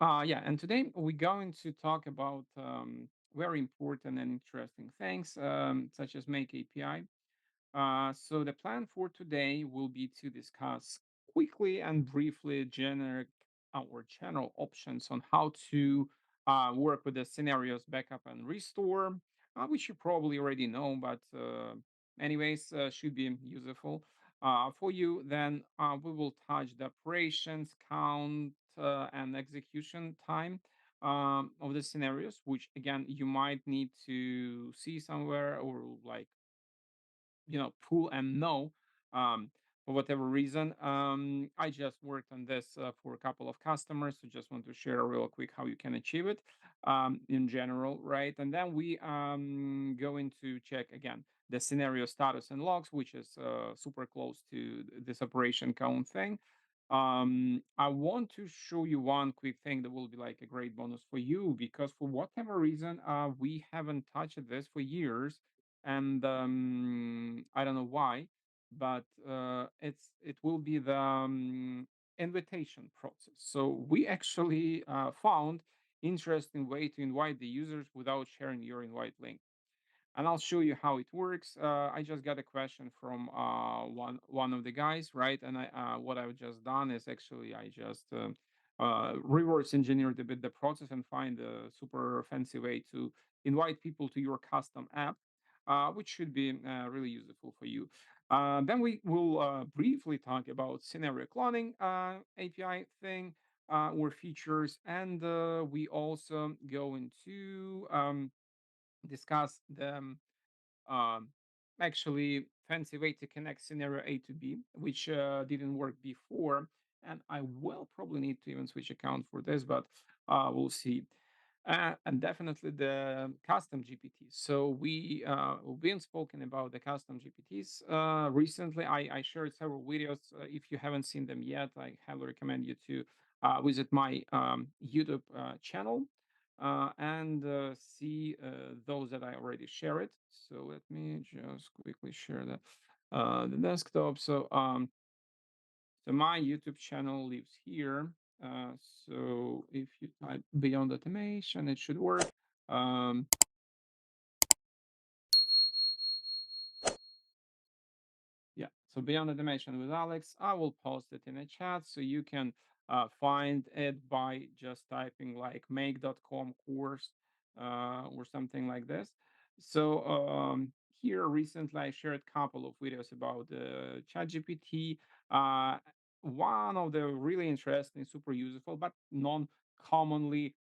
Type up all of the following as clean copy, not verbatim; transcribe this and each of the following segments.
Yeah, and today we're going to talk about very important and interesting things, such as Make API. So the plan for today will be to discuss quickly and briefly generic our general options on how to work with the scenarios backup and restore, which you probably already know, but anyways, should be useful for you. Then we will touch the operations count and execution time of the scenarios, which again you might need to see somewhere or like pull and know um, for whatever reason. I just worked on this for a couple of customers, so just want to share real quick how you can achieve it in general, right? And then we going to check again the scenario status and logs, which is super close to this operation count thing. I want to show you one quick thing that will be like a great bonus for you because for whatever reason we haven't touched this for years, and I don't know why, but it will be the invitation process. So we actually found interesting way to invite the users without sharing your invite link, and I'll show you how it works. I just got a question from one of the guys, right? And I what I've just done is actually I just reverse engineered a bit the process and find a super fancy way to invite people to your custom app, which should be really useful for you. Then we will briefly talk about scenario cloning API thing or features, and we also go into discuss the um, actually fancy way to connect scenario A to B, which didn't work before. And I will probably need to even switch account for this, but we'll see. And definitely the custom GPTs. So we've been spoken about the custom GPTs recently. I shared several videos. If you haven't seen them yet, I highly recommend you to visit my YouTube channel and see those that I already shared. So let me just quickly share the desktop. So my YouTube channel lives here. Uh, so if you type Beyond Automation, it should work. Um, Yeah. So beyond automation with Alex, I will post it in a chat so you can find it by just typing like make.com course or something like this. So here recently I shared a couple of videos about the ChatGPT. Uh, One of the really interesting, super useful, but non-commonly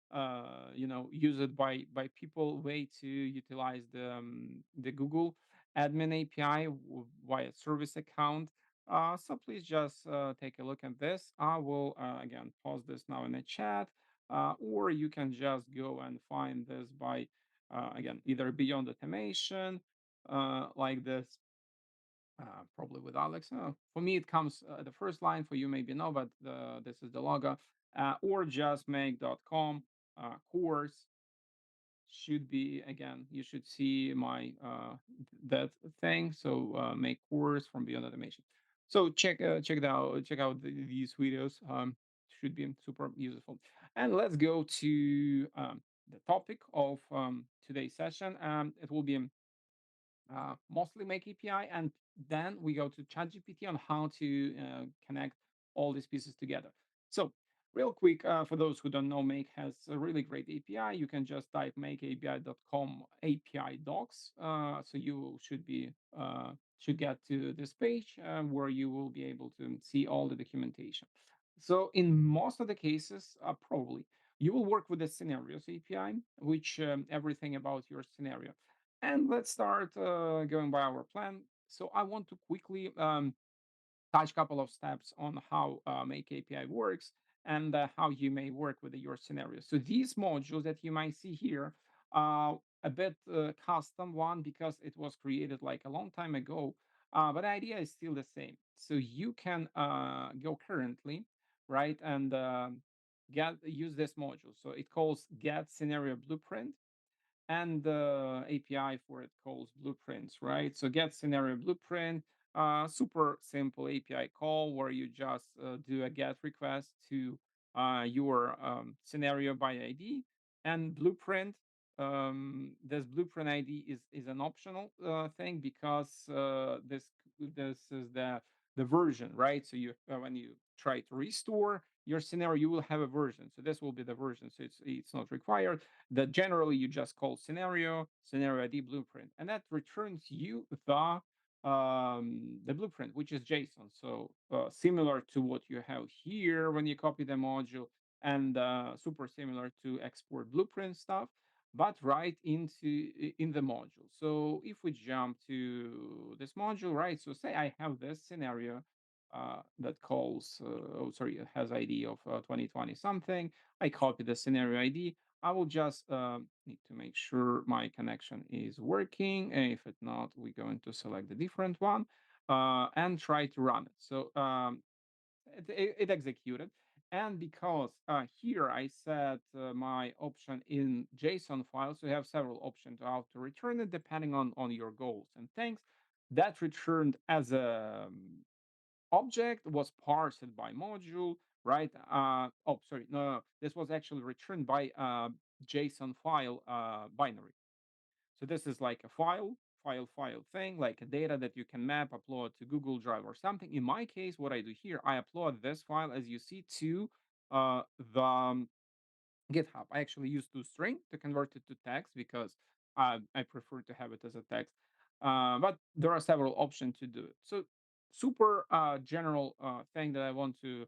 used by people way to utilize the Google admin API via service account. So please just take a look at this. I will again post this now in the chat, or you can just go and find this by again either Beyond Automation like this. Probably with Alex. For me, it comes the first line. For you, maybe no, but this is the logo. Or just make.com course should be again you should see my that thing. So make course from beyond automation. So check out these videos. Should be super useful. And let's go to the topic of today's session. It will be mostly make API, and then we go to ChatGPT on how to connect all these pieces together. So, real quick, for those who don't know, Make has a really great API. You can just type makeapi.com API docs. So you should get to this page where you will be able to see all the documentation. So in most of the cases, probably you will work with the scenarios API, which everything about your scenario. And let's start going by our plan. So I want to quickly touch a couple of steps on how Make API works and how you may work with your scenario. So these modules that you might see here are a bit custom one because it was created like a long time ago, but the idea is still the same. So you can go currently, right, and get use this module. So it calls get scenario blueprint, and the API for it calls blueprints, right? So get scenario blueprint, super simple API call where you just do a get request to your scenario by ID and blueprint. This blueprint ID is an optional thing because this is the version, right? So you when you try to restore your scenario, you will have a version. So this will be the version. So it's not required. That generally you just call scenario ID blueprint, and that returns you the blueprint, which is JSON. So similar to what you have here when you copy the module, and super similar to export blueprint stuff, but right into in the module. So if we jump to this module, right? So say I have this scenario that calls, oh, sorry, it has ID of 2020 something. I copy the scenario ID. I will just need to make sure my connection is working. And if it's not, we're going to select a different one and try to run it. So it executed. And because here I set my option in JSON file, so you have several options how to return it depending on your goals and things. That returned as a object was parsed by module, right? Oh, sorry, no, this was actually returned by JSON file binary. So this is like a file thing, like a data that you can map, upload to Google Drive or something. In my case, what I do here, I upload this file, as you see, to the GitHub. I actually use toString to convert it to text because I prefer to have it as a text. But there are several options to do it. So super general thing that I want to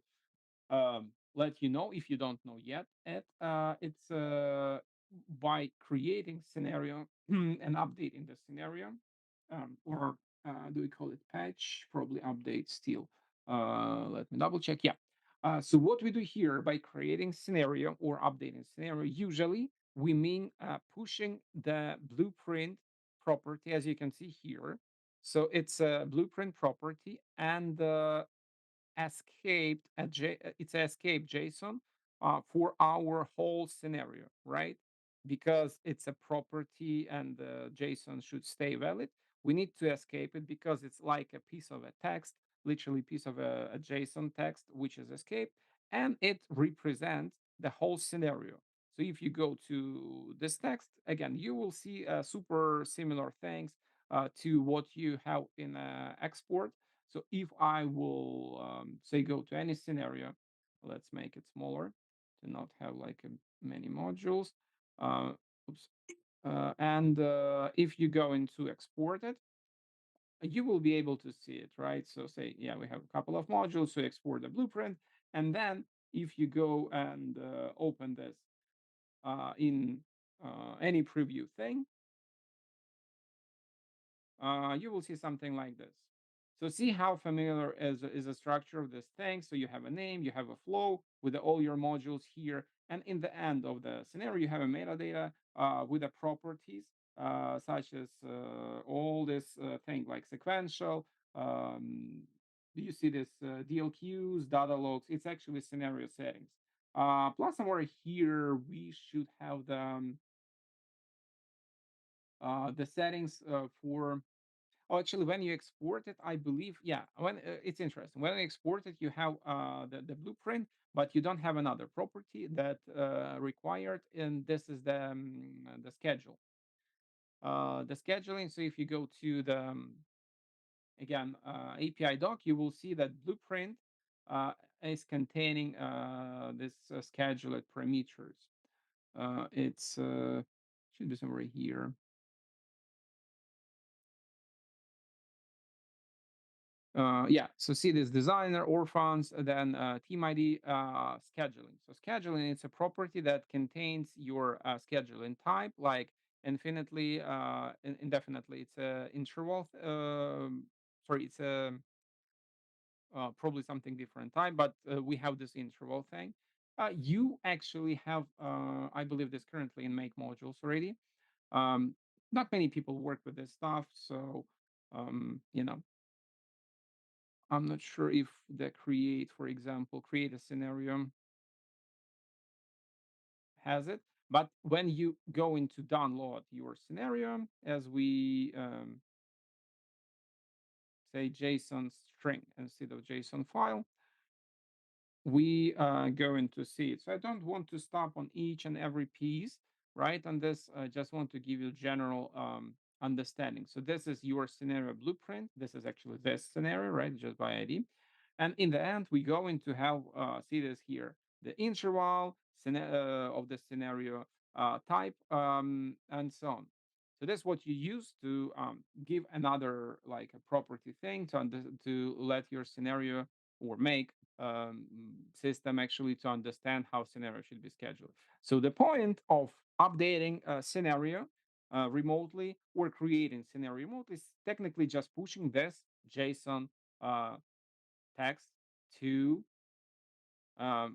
let you know if you don't know yet. It's by creating scenario and updating the scenario, or do we call it patch? Probably update still. Let me double check. Yeah. So what we do here by creating scenario or updating scenario, usually we mean pushing the blueprint property, as you can see here. So it's a blueprint property, and it's escape JSON for our whole scenario, right? Because it's a property and the JSON should stay valid. We need to escape it because it's like a piece of a text, literally piece of a JSON text, which is escaped, and it represents the whole scenario. So if you go to this text again, you will see super similar things to what you have in export. So if I will say go to any scenario, let's make it smaller to not have like many modules. Uh, oops. And if you go into export it, you will be able to see it, right? So say, yeah, we have a couple of modules, so export the blueprint. And then if you go and open this in any preview thing, you will see something like this. So see how familiar is the structure of this thing. So you have a name, you have a flow with all your modules here. And in the end of the scenario, you have a metadata with the properties, such as all this thing like sequential. Do you see this DLQs, data logs? It's actually scenario settings. Plus somewhere here, we should have the settings for. Oh, actually, when you export it, I believe, yeah, when it's interesting. When you export it, you have the blueprint, but you don't have another property that required, and this is the schedule. The scheduling. So if you go to the again API doc, you will see that blueprint uh, is containing this scheduled parameters. It's should be somewhere here. Yeah, so see this designer, orphans, then team ID scheduling. So scheduling, it's a property that contains your scheduling type, like infinitely, indefinitely. It's a interval. Sorry, it's a probably something different type, but we have this interval thing. You actually have, I believe, this currently in make modules already. Um, Not many people work with this stuff, so you know, I'm not sure if the create, for example, create a scenario has it. But when you go into download your scenario, as we say JSON string instead of JSON file, we going to see it. So I don't want to stop on each and every piece, right? On this, I just want to give you general understanding. So this is your scenario blueprint. This is actually this scenario, right? Just by ID. And in the end, we going to have, see this here, the interval of the scenario type, and so on. So that's what you use to give another like a property thing to let your scenario or make system actually to understand how scenario should be scheduled. So the point of updating a scenario remotely or creating scenario remotely is technically just pushing this JSON uh, text to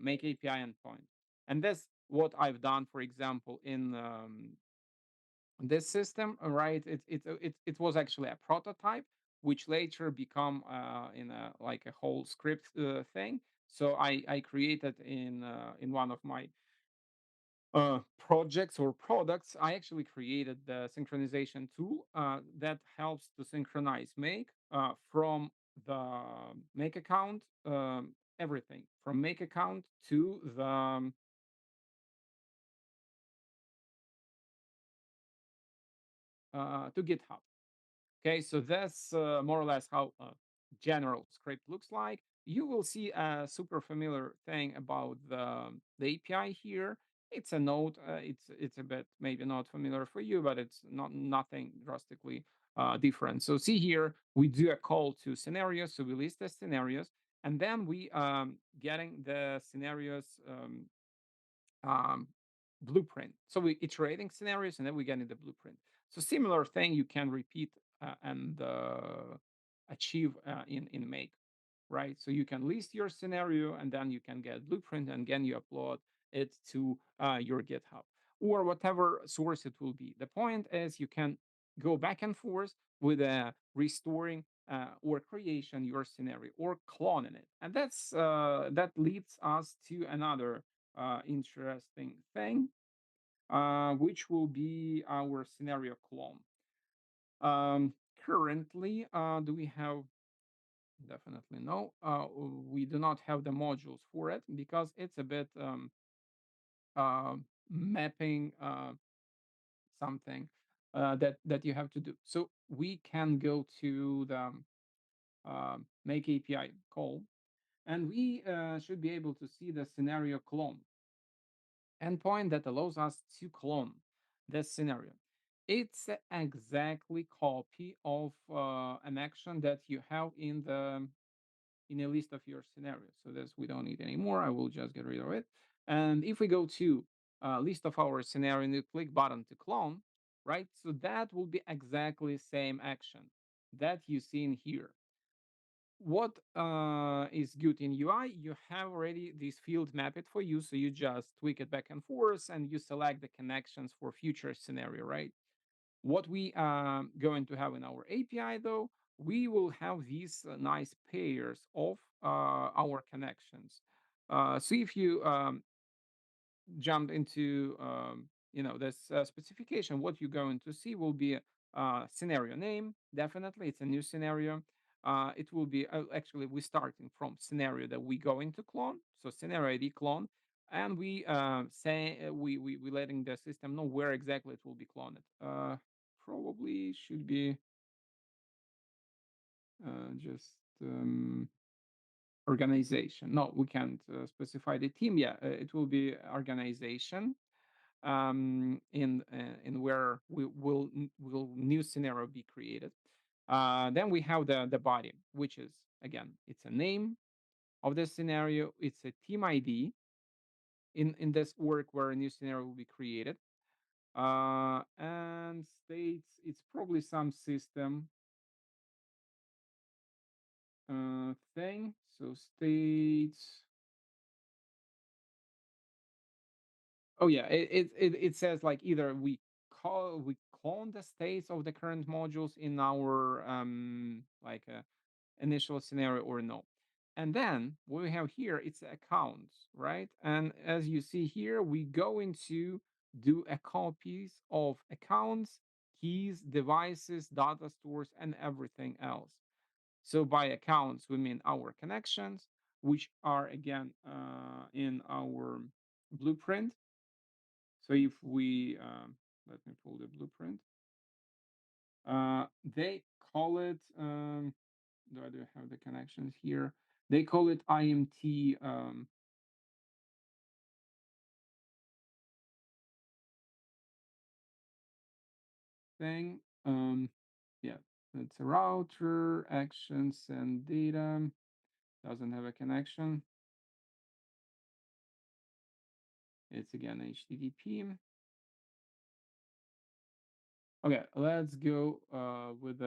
make API endpoint. And that's what I've done, for example, in this system, right? It was actually a prototype, which later become in a like a whole script thing. So I created in one of my projects or products. I actually created the synchronization tool that helps to synchronize make from the make account, everything from make account to the to GitHub. Okay, so that's more or less how a general script looks like. You will see a super familiar thing about the API here. It's a node. It's a bit maybe not familiar for you, but it's not nothing drastically different. So see here, we do a call to scenarios. So we list the scenarios, and then we getting the scenarios um, blueprint. So we iterating scenarios and then we get in the blueprint. So similar thing you can repeat and achieve in Make, right? So you can list your scenario and then you can get blueprint and then you upload it to your GitHub or whatever source it will be. The point is you can go back and forth with restoring or creation your scenario or cloning it, and that leads us to another interesting thing, which will be our scenario clone. Currently, do we have? Definitely no. We do not have the modules for it because it's a bit uh, mapping something that you have to do. So we can go to the make API call, and we should be able to see the scenario clone endpoint that allows us to clone this scenario. It's exactly copy of an action that you have in a list of your scenarios. So this we don't need anymore. I will just get rid of it. And if we go to list of our scenario and you click button to clone, right? So that will be exactly same action that you see in here. What is good in UI? You have already this field mapped for you, so you just tweak it back and forth, and you select the connections for future scenario, right? What we going to have in our API though, we will have these nice pairs of our connections. So if you jumped into this specification, what you're going to see will be scenario name. Definitely, it's a new scenario. It will be actually we're starting from scenario that we going to clone. So scenario ID clone, and we say we letting the system know where exactly it will be cloned. Probably should be just organization. No, we can't specify the team. Yeah, it will be organization in where will new scenario be created. Then we have the body, which is again it's a name of the scenario. It's a team ID in this work where a new scenario will be created. And states it's probably some system thing. So states. Oh yeah, it says like either we clone the states of the current modules in our like initial scenario or no. And then what we have here, it's accounts, right? And as you see here, we go into do a copies of accounts, keys, devices, data stores, and everything else. So by accounts, we mean our connections. which are again in our blueprint. So if we let me pull the blueprint. They call it. Do I do have the connections here? They call it IMT thing. Yeah, it's a router, actions, and data. Doesn't have a connection. It's again HTTP. Okay, let's go with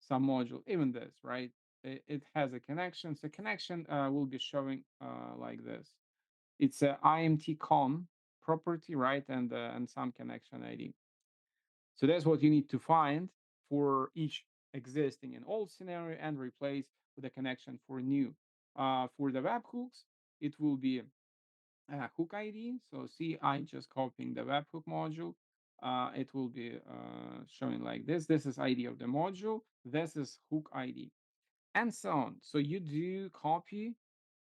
some module. Even this, right? It has a connection. So connection will be showing like this. It's a IMT con property, right? And some connection ID. So that's what you need to find for each existing and old scenario and replace with a connection for new. For the webhooks, it will be hook ID. So see, I just copying the webhook module. It will be showing like this. This is ID of the module. This is hook ID and so on. So you do copy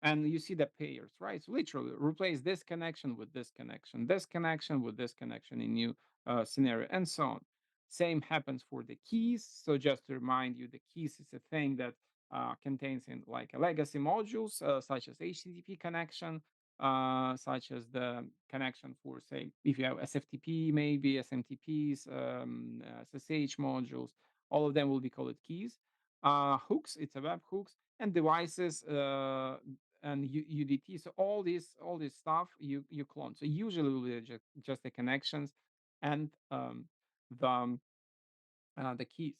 and you see the pairs, right? So literally replace this connection with this connection with this connection in new scenario, and so on. Same happens for the keys. So just to remind you, the keys is a thing that contains in like a legacy modules such as HTTP connection, such as the connection for say if you have SFTP, maybe SMTPs, SSH modules. All of them will be called keys. Hooks, it's a web hooks, and devices and UDT. So all this stuff you clone. So usually will be just the connections and the keys.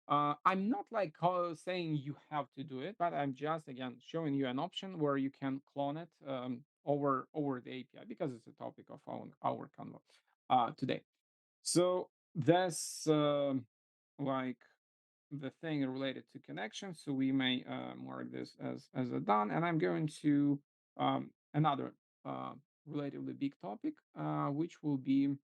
I'm not like saying you have to do it, but I'm just again showing you an option where you can clone it over the API because it's a topic of our convo today. So that's like the thing related to connections. So we may mark this as a done, and I'm going to another uh, relatively big topic, which will be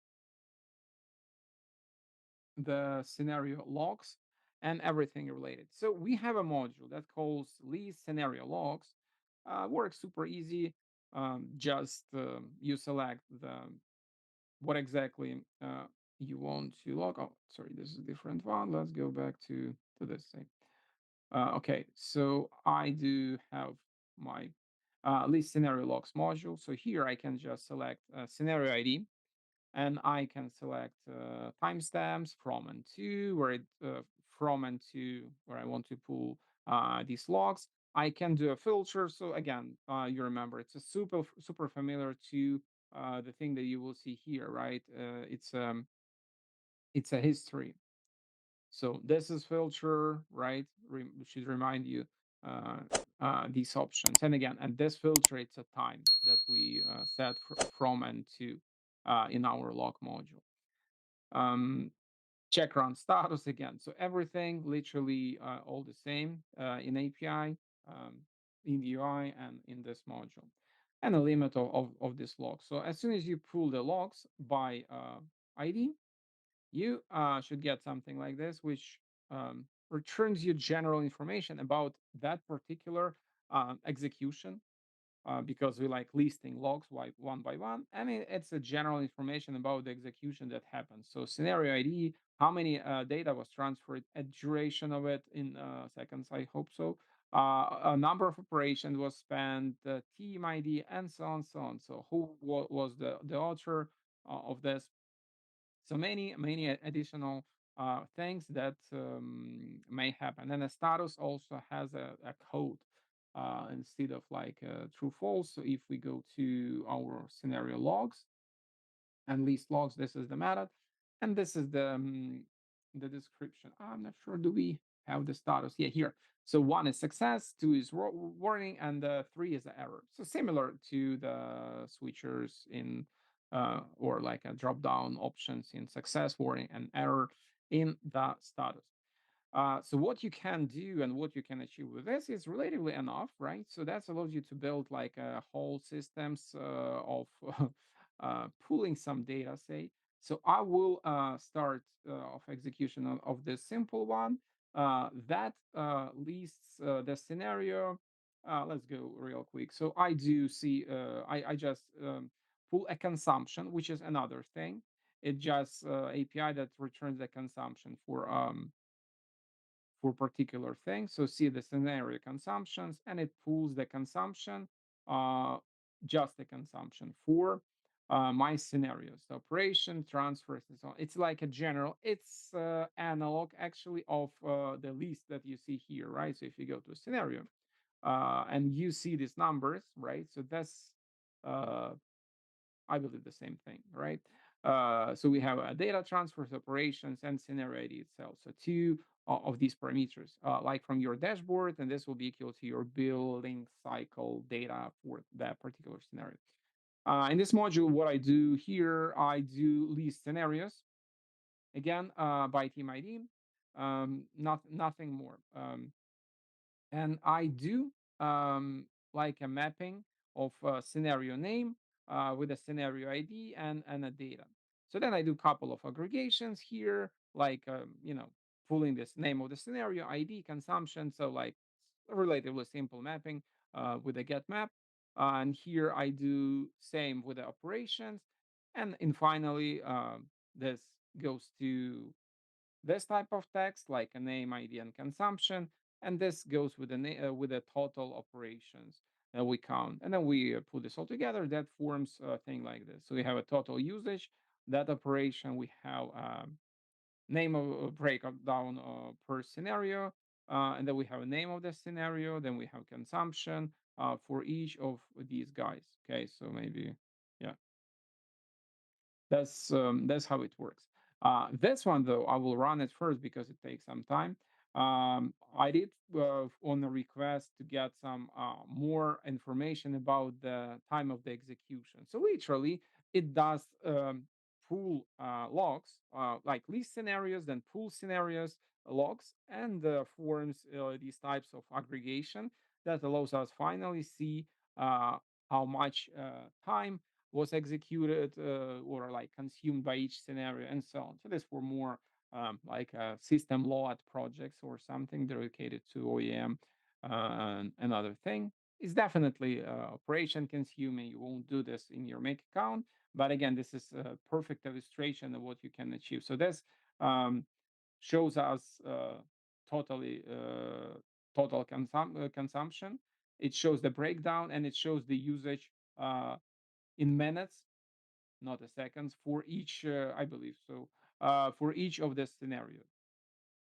the scenario logs and everything related. So we have a module that calls list scenario logs. Works super easy. Just you select the what exactly you want to log. Oh, sorry, this is a different one. Let's go back to this thing. Okay, so I do have my list scenario logs module. So here I can just select scenario ID, and I can select timestamps from and to where it from and to where I want to pull these logs. I can do a filter. So again, you remember it's a super familiar to the thing that you will see here, right? It's a history. So this is filter, right? Should remind you uh, these options. And again, and this filter, it's a time that we set from and to in our log module. Um, Check run status again. So everything literally all the same in API, in the UI, and in this module. And a limit of this log. So as soon as you pull the logs by ID, you should get something like this, which returns you general information about that particular execution because we like listing logs one by one. I mean, it's a general information about the execution that happens. So scenario ID, how many data was transferred, a duration of it in seconds, I hope so. A number of operations was spent, team ID, and so on, so on. So who was the author of this? So many additional things that may happen. And the status also has a code instead of like true false. So if we go to our scenario logs and list logs, this is the method, and this is the description. I'm not sure. Do we have the status? Yeah, here. So one is success, two is warning, and three is the error. So similar to the switchers in or like a drop down options in success, warning, and error in the status. So what you can do and what you can achieve with this is relatively enough, right? So that allows you to build like a whole systems of pulling some data, say. So I will start of execution of this simple one. That lists the scenario. Let's go real quick. So I do see, I just pull a consumption, which is another thing. It just API that returns the consumption for particular things. So see the scenario consumptions, and it pulls the consumption, uh, just the consumption for my scenarios, the operation, transfers, and so on. It's like a general, it's analog actually of the list that you see here, right? So if you go to a scenario and you see these numbers, right? So that's uh, I believe the same thing, right? So we have data transfers, operations, and scenario ID itself. So two of these parameters, like from your dashboard, and this will be equal to your building cycle data for that particular scenario. In this module, what I do here, I do list scenarios again by team ID, nothing more. And I do like a mapping of a scenario name with a scenario ID and a data. So then I do a couple of aggregations here, like pulling this name of the scenario, ID, consumption. So like relatively simple mapping with a get map. And here I do same with the operations. And finally, this goes to this type of text, like a name, ID, and consumption, and this goes with with the total operations that we count, and then we put this all together. That forms a thing like this. So we have a total usage, that operation. We have name of breakdown per scenario, and then we have a name of the scenario. Then we have consumption for each of these guys. Okay, so maybe yeah, that's how it works. This one though, I will run it first because it takes some time. I did on a request to get some more information about the time of the execution. So literally, it does pull logs like list scenarios, then pull scenarios logs, and forms these types of aggregation that allows us finally see how much time was executed or like consumed by each scenario and so on. So this for more like system load projects or something dedicated to OEM and another thing. It's definitely operation consuming. You won't do this in your make account, but again, this is a perfect illustration of what you can achieve. So this um, shows us totally total consumption. It shows the breakdown and it shows the usage in minutes, not a seconds, for each, I believe so, for each of the scenarios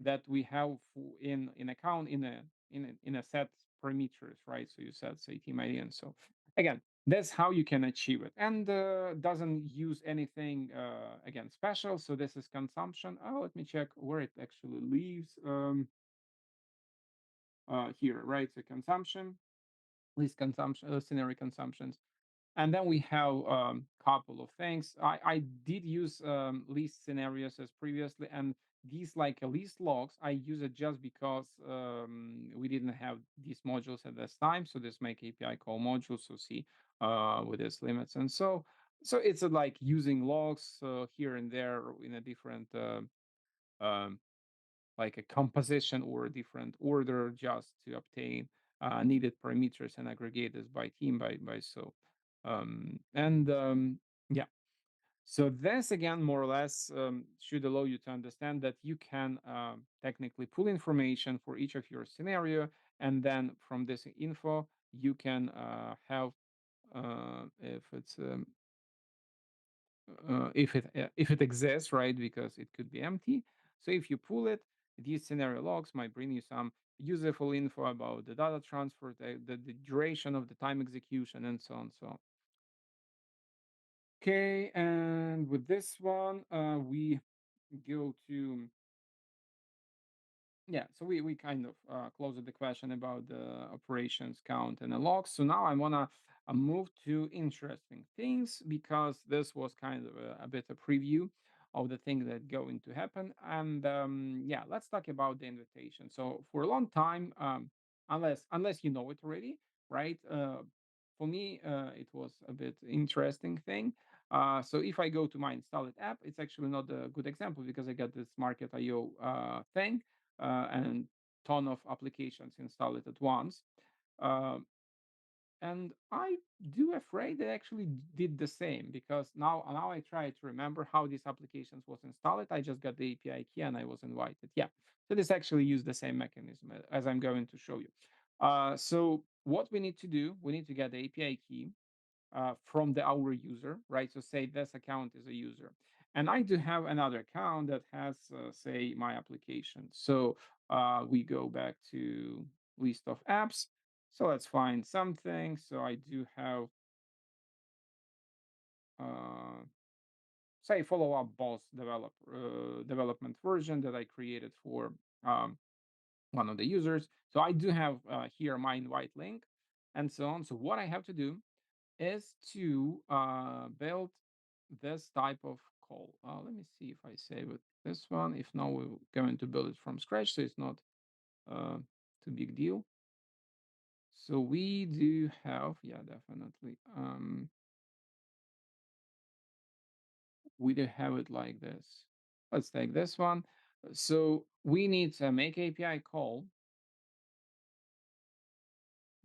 that we have in account in a set parameters, right? So you set say team ID, and so again, that's how you can achieve it, and doesn't use anything again special. So this is consumption. Oh, let me check where it actually leaves. Here, right? So consumption, list consumption, scenario consumptions. And then we have a couple of things. I did use list scenarios as previously, and these like list logs, I use it just because we didn't have these modules at this time. So this make API call modules, so see with its limits. And so it's like using logs here and there in a different um, like a composition or a different order just to obtain needed parameters and aggregate this by team by so and yeah, so this again more or less should allow you to understand that you can technically pull information for each of your scenario, and then from this info you can have if it exists, right? Because it could be empty. So if you pull it, these scenario logs might bring you some useful info about the data transfer, the duration of the time execution, and so on. So okay, and with this one, we go to yeah, so we kind of closed the question about the operations count and the logs. So now I want to move to interesting things because this was kind of a bit of preview of the things that going to happen. And yeah, let's talk about the invitation. So for a long time, unless you know it already, right? For me, it was a bit interesting thing. So if I go to my installed app, it's actually not a good example because I got this market IO thing, and ton of applications installed at once. Um, and I do afraid they actually did the same because now I try to remember how these applications was installed. I just got the API key and I was invited. Yeah, so this actually used the same mechanism as I'm going to show you. So what we need to do, we need to get the API key from the our user, right? So say this account is a user, and I do have another account that has say my application. So we go back to list of apps. So let's find something. So I do have uh, say follow up boss development version that I created for um, one of the users. So I do have here my invite link and so on. So what I have to do is to build this type of call. Let me see if I save it this one. If not, we're going to build it from scratch, so it's not uh, too big deal. So we do have, yeah, definitely. We do have it like this. Let's take this one. So we need to make API call.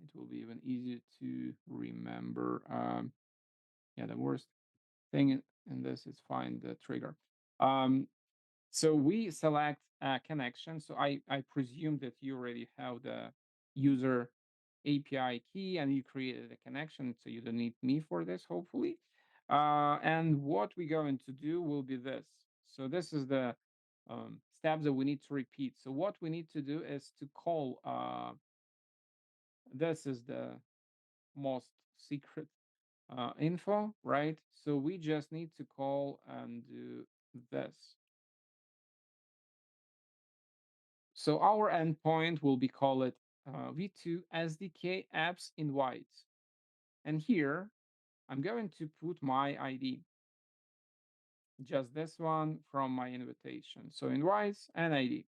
It will be even easier to remember. Yeah, the worst thing in this is find the trigger. Um, So we select a connection. So I presume that you already have the user API key and you created a connection. So you don't need me for this, hopefully. And what we're going to do will be this. So this is the steps that we need to repeat. So what we need to do is to call, this is the most secret info, right? So we just need to call and do this. So our endpoint will be called V2 SDK apps invite. And here I'm going to put my ID, just this one from my invitation. So invites and ID.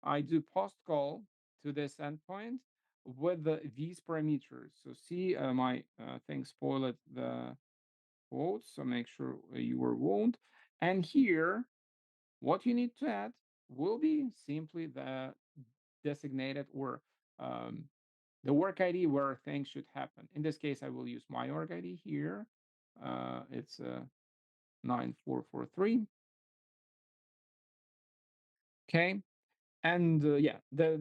I do post call to this endpoint with these parameters. So see my thing spoiled the quotes. So make sure you were won't. And here, what you need to add will be simply the designated or um, the work ID where things should happen. In this case, I will use my org ID here. It's 9443. Okay. And yeah, the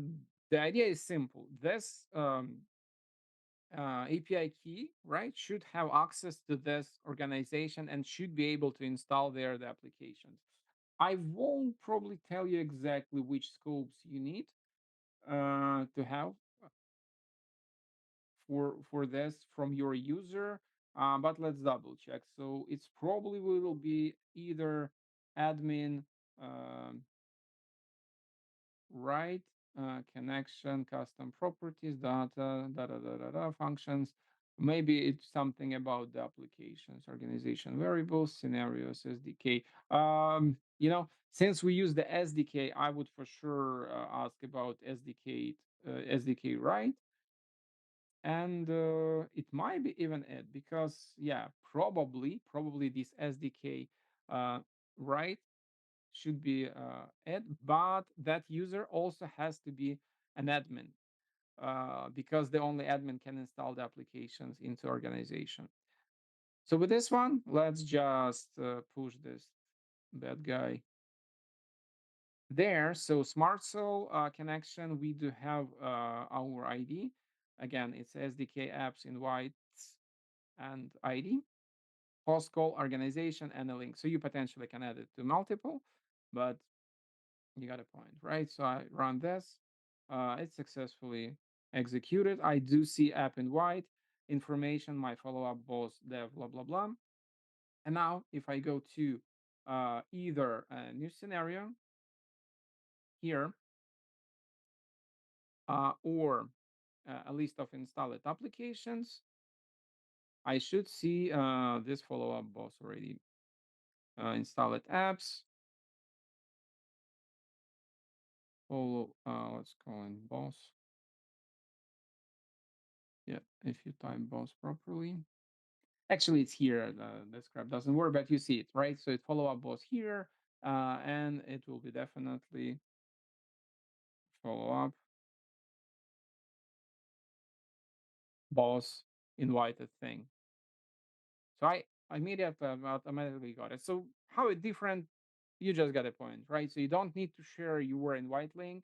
idea is simple. This API key, right, should have access to this organization and should be able to install there the applications. I won't probably tell you exactly which scopes you need to have for this from your user, but let's double check. So it's probably will be either admin, um, right, connection, custom properties, data, functions. Maybe it's something about the applications, organization variables, scenarios, SDK. Since we use the SDK, I would for sure ask about SDK, right? And it might be even it because yeah, probably this SDK uh, right should be it, but that user also has to be an admin because the only admin can install the applications into organization. So with this one, let's just push this bad guy there. So smart cell connection, we do have our ID. Again, it's SDK apps invites and ID, post call organization and a link. So you potentially can add it to multiple, but you got a point, right? So I run this. It's successfully executed. I do see app invite information, my follow up boss dev, blah, blah, blah. And now if I go to either a new scenario here or a list of installed applications, I should see this follow up boss already installed apps. Follow, let's call in boss. Yeah, if you type boss properly. Actually, it's here. The script doesn't work, but you see it, right? So it follow up boss here, and it will be definitely follow up, boss, invited thing. So I immediately automatically got it. So how it different? You just got a point, right? So you don't need to share your invite link,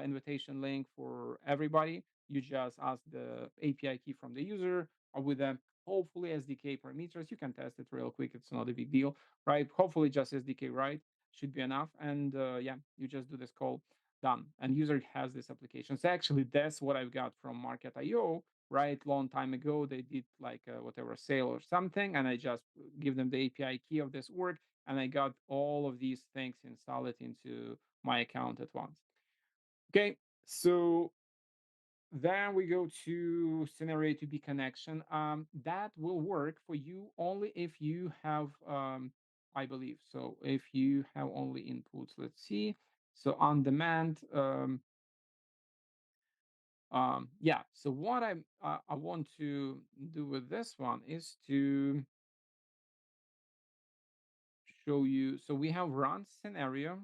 invitation link for everybody. You just ask the API key from the user with a hopefully SDK parameters. You can test it real quick. It's not a big deal, right? Hopefully just SDK, right? Should be enough. And yeah, you just do this call, done. And user has this application. So actually, that's what I've got from Market.io, right? Long time ago, they did like whatever sale or something, and I just give them the API key of this org, and I got all of these things installed into my account at once. Okay, so then we go to scenario to be connection. That will work for you only if you have, I believe, so if you have only inputs. Let's see. So on demand, yeah. So what I want to do with this one is to show you. So we have run scenario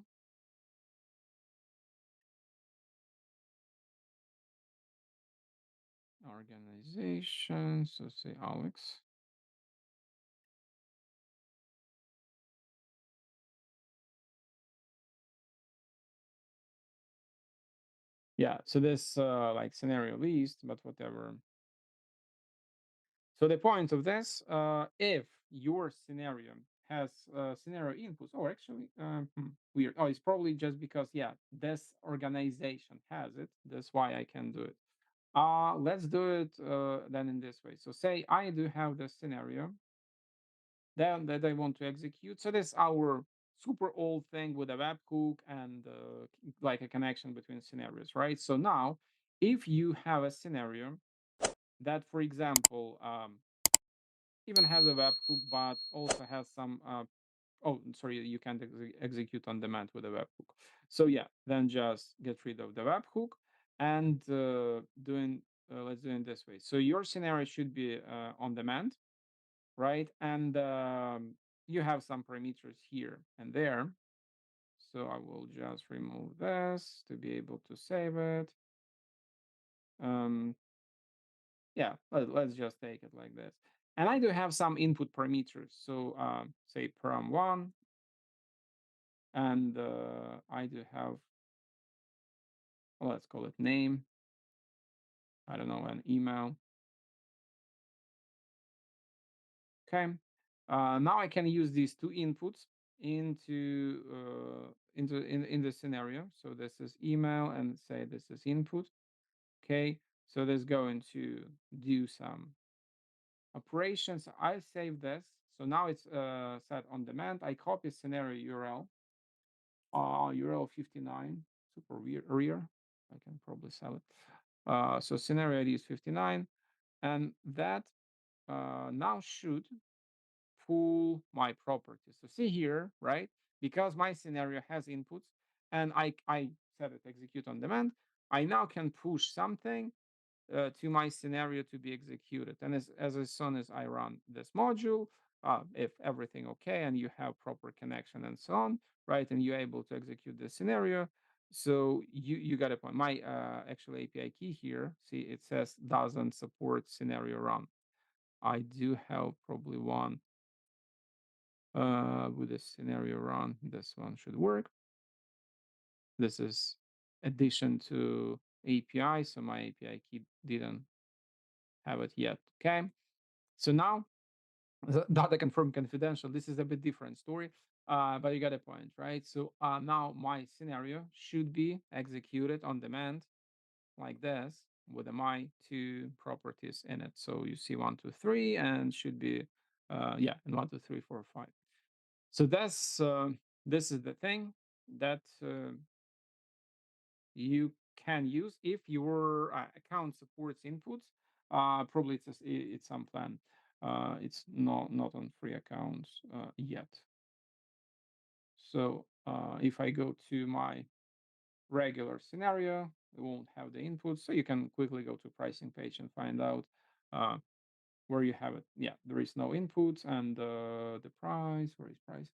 organization. So say Alex. Yeah. So this like scenario list, but whatever. So the point of this, if your scenario has scenario inputs, or actually, weird. Oh, it's probably just because yeah, this organization has it. That's why I can do it. Let's do it then in this way. So say I do have this scenario then that I want to execute. So this is our super old thing with a webhook and like a connection between scenarios, right? So now, if you have a scenario that, for example, even has a webhook, but also has some oh, sorry, you can't execute on demand with a webhook. So yeah, then just get rid of the webhook and doing let's do it this way. So your scenario should be on demand, right? And you have some parameters here and there. So I will just remove this to be able to save it. Um, yeah, let's just take it like this. And I do have some input parameters. So say param1, and I do have, well, let's call it name. I don't know, an email. Okay. Now I can use these two inputs in the scenario. So this is email and say this is input. Okay. So this going to do some operations. I save this. So now it's set on demand. I copy scenario URL. URL 59. Super rare. I can probably sell it. So scenario ID is 59, and that now should pull my properties. So see here, right? Because my scenario has inputs and I set it execute on demand, I now can push something to my scenario to be executed. And as soon as I run this module, if everything okay and you have proper connection and so on, right, and you're able to execute the scenario, so you got a point. My actual API key here, see, it says doesn't support scenario run. I do have probably one with a scenario run. This one should work. This is addition to API, so my API key didn't have it yet. Okay, so now the data confirmed confidential. This is a bit different story, but you got a point, right? So now my scenario should be executed on demand like this with my two properties in it. So you see 1, 2, 3, and should be yeah, and 1, 2, 3, 4, 5. So that's this is the thing that you can use if your account supports inputs. Probably it's some plan. It's not on free accounts yet. So if I go to my regular scenario, it won't have the inputs. So you can quickly go to pricing page and find out uh, where you have it. Yeah, there is no inputs and the price. Where is price?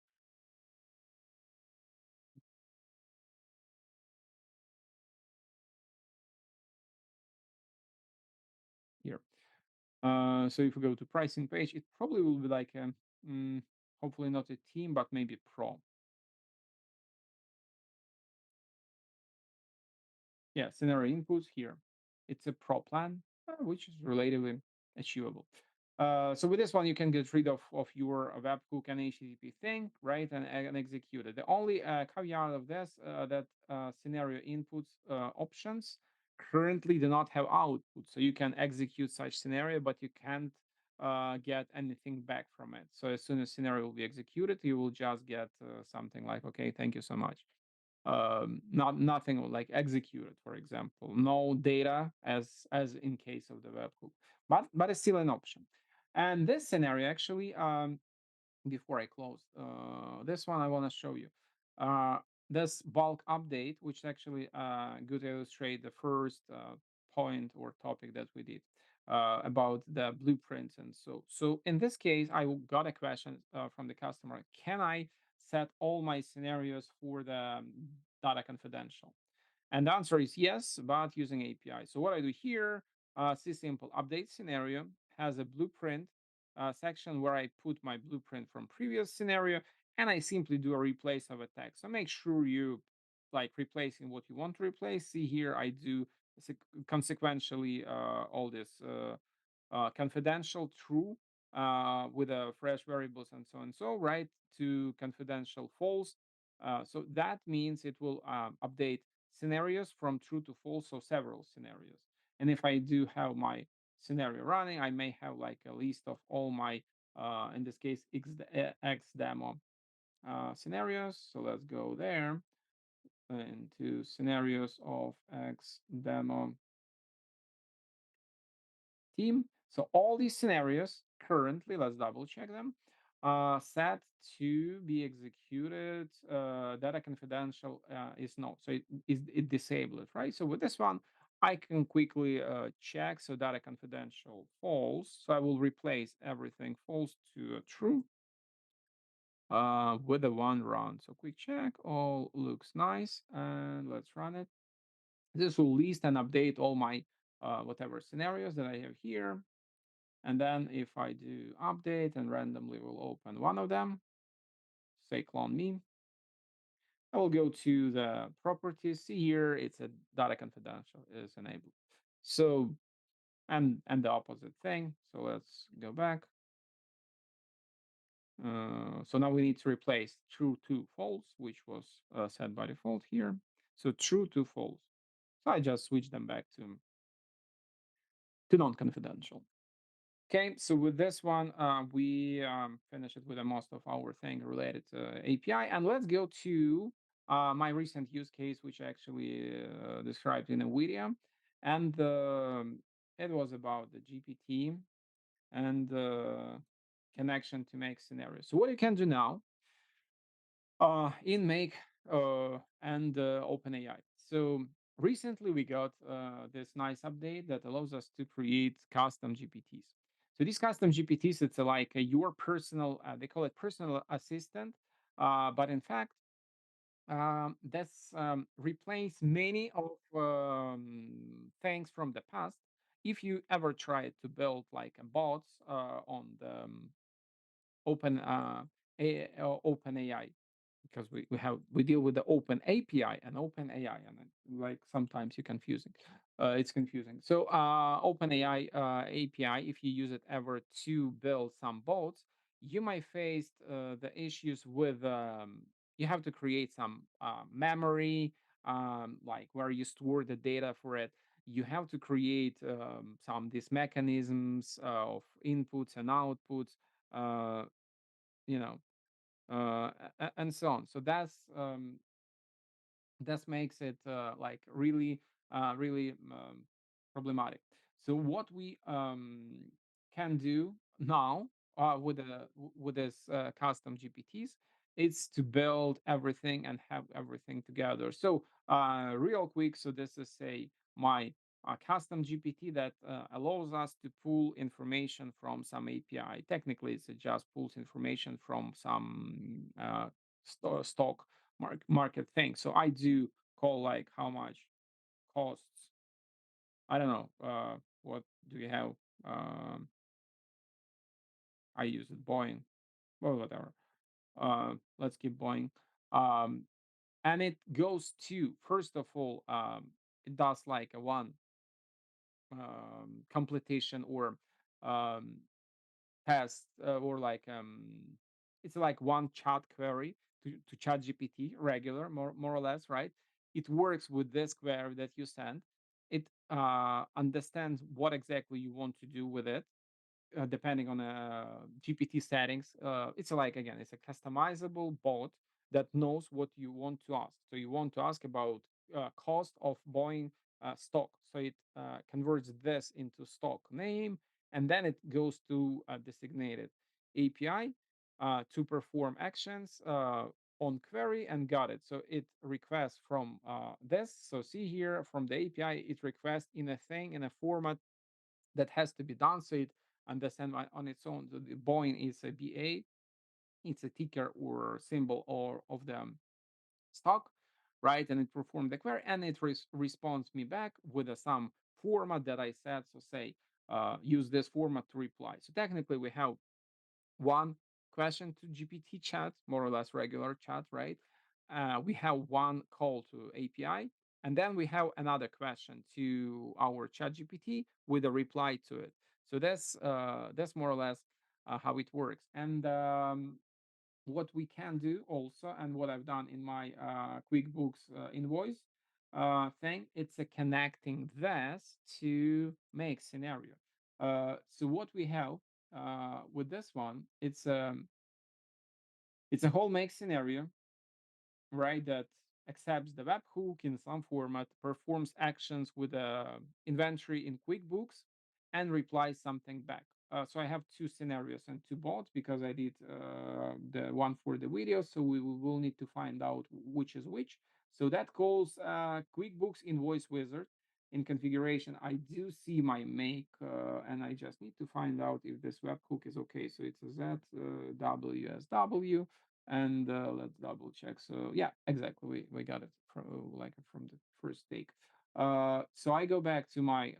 So if we go to pricing page, it probably will be like mm, hopefully not a team, but maybe pro. Yeah, scenario inputs here. It's a pro plan, which is relatively achievable. So with this one, you can get rid of your webhook and HTTP thing, right, and execute it. The only caveat of this that scenario inputs options currently do not have output, so you can execute such scenario, but you can't get anything back from it. So as soon as scenario will be executed, you will just get something like, okay, thank you so much. Not nothing like executed, for example, no data as in case of the webhook, but it's still an option. And this scenario actually, before I close this one, I want to show you uh, this bulk update, which actually good to illustrate the first point or topic that we did about the blueprints. And so in this case, got a question from the customer: can I set all my scenarios for the data confidential? And the answer is yes, but using API. So what I do here, see simple update scenario has a blueprint section where I put my blueprint from previous scenario, and I simply do a replace of a text. So make sure you like replacing what you want to replace. See here, I do consequentially all this confidential true with fresh variables and so and so, right? To confidential false. So that means it will update scenarios from true to false, so several scenarios. And if I do have my scenario running, I may have like a list of all my, in this case, X demo scenarios. So let's go there into scenarios of X demo team. So all these scenarios currently, let's double check them, set to be executed. Data confidential is not, so it disabled, right? So with this one, I can quickly check. So data confidential false. So I will replace everything false to true with the one run. So quick check, all looks nice, and let's run it. This will list and update all my whatever scenarios that I have here. And then if I do update and randomly will open one of them, say clone me, I will go to the properties. See here, it's a data confidential is enabled. So, and the opposite thing. So let's go back. So now we need to replace true to false, which was set by default here. So true to false. So I just switch them back to non-confidential. Okay, so with this one, we finished with the most of our thing related to API, and let's go to my recent use case, which I actually described in a video, and it was about the GPT and the connection to make scenarios. So what you can do now in Make and OpenAI. So recently we got this nice update that allows us to create custom GPTs. So these custom GPTs, it's like your personal, they call it personal assistant, but in fact, that's replace many of things from the past. If you ever tried to build like a bots on the open AI, because we deal with the open API and open AI, and like sometimes you confusing it's confusing. So open AI API, if you use it ever to build some bots, you might face the issues with you have to create some memory, like where you store the data for it. You have to create some these mechanisms of inputs and outputs, uh, you know, and so on. So that makes it like really really problematic. So what we can do now with this custom GPTs is to build everything and have everything together. So real quick, so this is say my custom GPT that allows us to pull information from some API. Technically, it's just pulls information from some stock market thing. So I do call like how much costs. I don't know. What do you have? Um, I use it Boeing, well, whatever. Let's keep Boeing. Um, and it goes to, first of all, it does like a one completion or um, test or like it's like one chat query to chat gpt regular, more or less, right? It works with this query that you send. It understands what exactly you want to do with it, depending on GPT settings. It's like, again, it's a customizable bot that knows what you want to ask. So you want to ask about cost of buying stock. So it converts this into stock name, and then it goes to a designated API to perform actions on query and got it. So it requests from this. So see here from the API, it requests in a thing in a format that has to be done. So it understand on its own. So the Boeing is a BA, it's a ticker or symbol or of the stock, right? And it performed the query and it responds me back with some format that I said. So say, use this format to reply. So technically we have one question to GPT chat, more or less regular chat, right? We have one call to API, and then we have another question to our chat GPT with a reply to it. So that's more or less how it works. And what we can do also, and what I've done in my QuickBooks invoice thing, it's a connecting this to make scenario. So what we have with this one, it's a whole make scenario, right? That accepts the webhook in some format, performs actions with a inventory in QuickBooks, and replies something back. So I have two scenarios and two bots because I did the one for the video. So we will need to find out which is which. So that calls QuickBooks Invoice Wizard. In configuration, I do see my make, and I just need to find out if this webhook is okay. So it's a ZWSW, and let's double check. So yeah, exactly, we got it from like from the first take. So I go back to my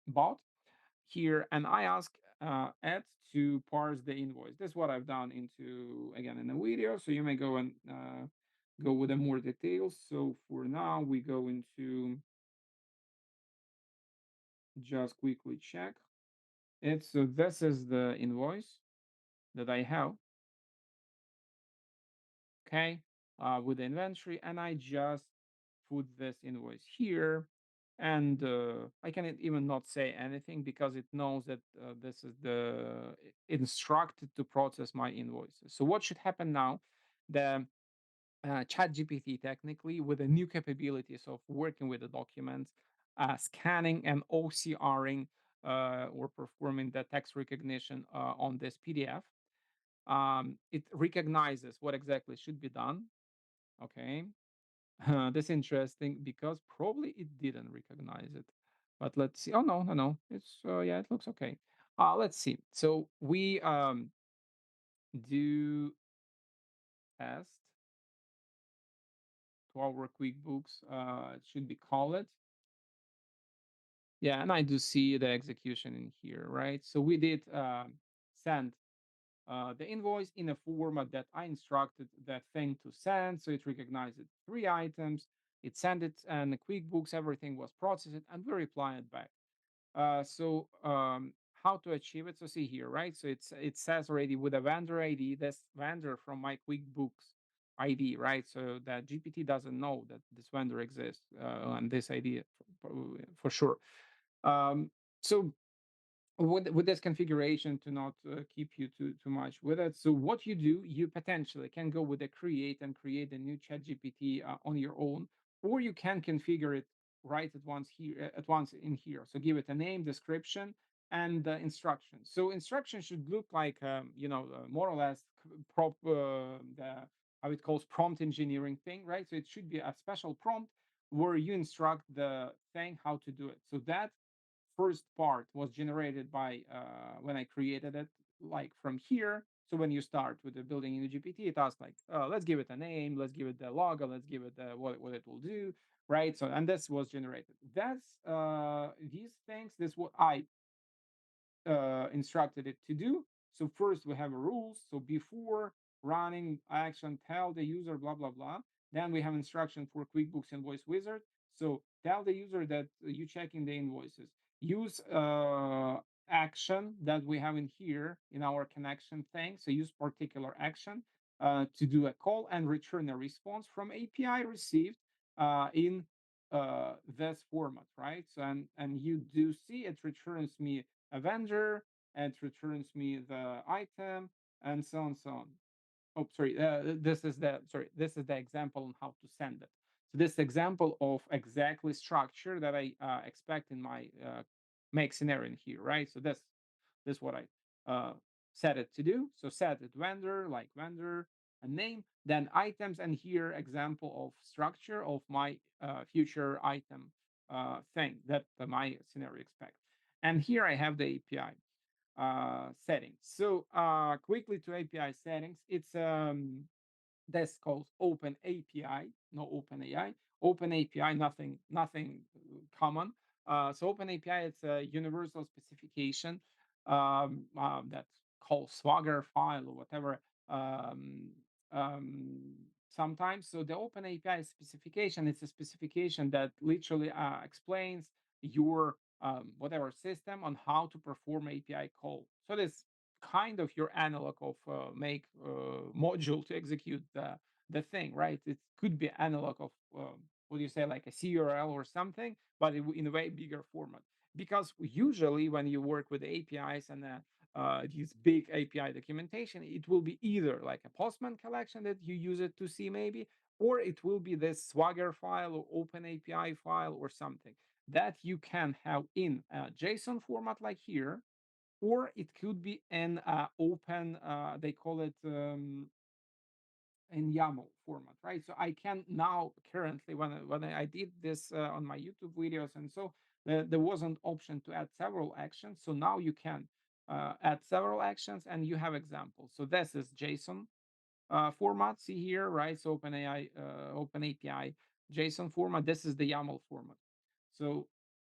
bot here and I ask it to parse the invoice. This is what I've done into, again, in the video, so you may go and go with the more details. So for now we go into, just quickly check it. So this is the invoice that I have, okay, with the inventory, and I just put this invoice here. And I can even not say anything because it knows that this is the instructed to process my invoices. So what should happen now? The chat gpt technically with the new capabilities of working with the documents, scanning and ocring or performing the text recognition on this pdf. It recognizes what exactly should be done, okay. That's interesting because probably it didn't recognize it. But let's see. Oh no, no, no. It's yeah, it looks okay. Let's see. So we do test to our QuickBooks. It should be called. Yeah, and I do see the execution in here, right? So we did send the invoice in a format that I instructed that thing to send. So it recognized three items. It sent it, and the QuickBooks, everything was processed, and we replied back. So how to achieve it? So see here, right? So it says already with a vendor ID, this vendor from my QuickBooks ID, right? So that GPT doesn't know that this vendor exists and this ID for sure. Um, so with this configuration, to not keep you too much with it, so what you do, you potentially can go with a create and create a new chat gpt on your own, or you can configure it right at once here, at once in here. So give it a name, description, and instructions. So instructions should look like more or less the how it calls prompt engineering thing, right? So it should be a special prompt where you instruct the thing how to do it. So that first part was generated by when I created it, like from here. So when you start with the building in the GPT, it asks like, let's give it a name, let's give it the logo, let's give it what it will do. right? So, and this was generated. That's these things. This what I instructed it to do. So first we have rules. So before running action, tell the user blah blah blah. Then we have instruction for QuickBooks Invoice Wizard. So tell the user that you checking the invoices. Use action that we have in here in our connection thing. So use particular action to do a call and return a response from API received in this format, right? So and you do see it returns me a vendor, and it returns me the item, and so on, so on. Oh, sorry. This is the example on how to send it. So this example of exactly structure that I expect in my make scenario in here, right? So this is what I set it to do. So set it vendor, like vendor, a name, then items, and here example of structure of my future item thing that my scenario expect. And here I have the API settings. So quickly to API settings, it's that's called Open API, no Open AI. Open API, nothing common. So Open API, it's a universal specification that's called Swagger file or whatever. Um, um, Sometimes, so the Open API specification, it's a specification that literally explains your whatever system on how to perform API call. So this kind of your analog of make module to execute the thing, right? It could be analog of what do you say, like a CURL or something, but in a way bigger format. Because usually when you work with APIs and these big API documentation, it will be either like a Postman collection that you use it to see maybe, or it will be this Swagger file or Open API file or something that you can have in a JSON format like here, or it could be an open, they call it in YAML format, right? So I can now currently, when I did this on my YouTube videos, and so there was an option to add several actions. So now you can add several actions, and you have examples. So this is JSON format. See here, right? So OpenAI, Open API JSON format. This is the YAML format. So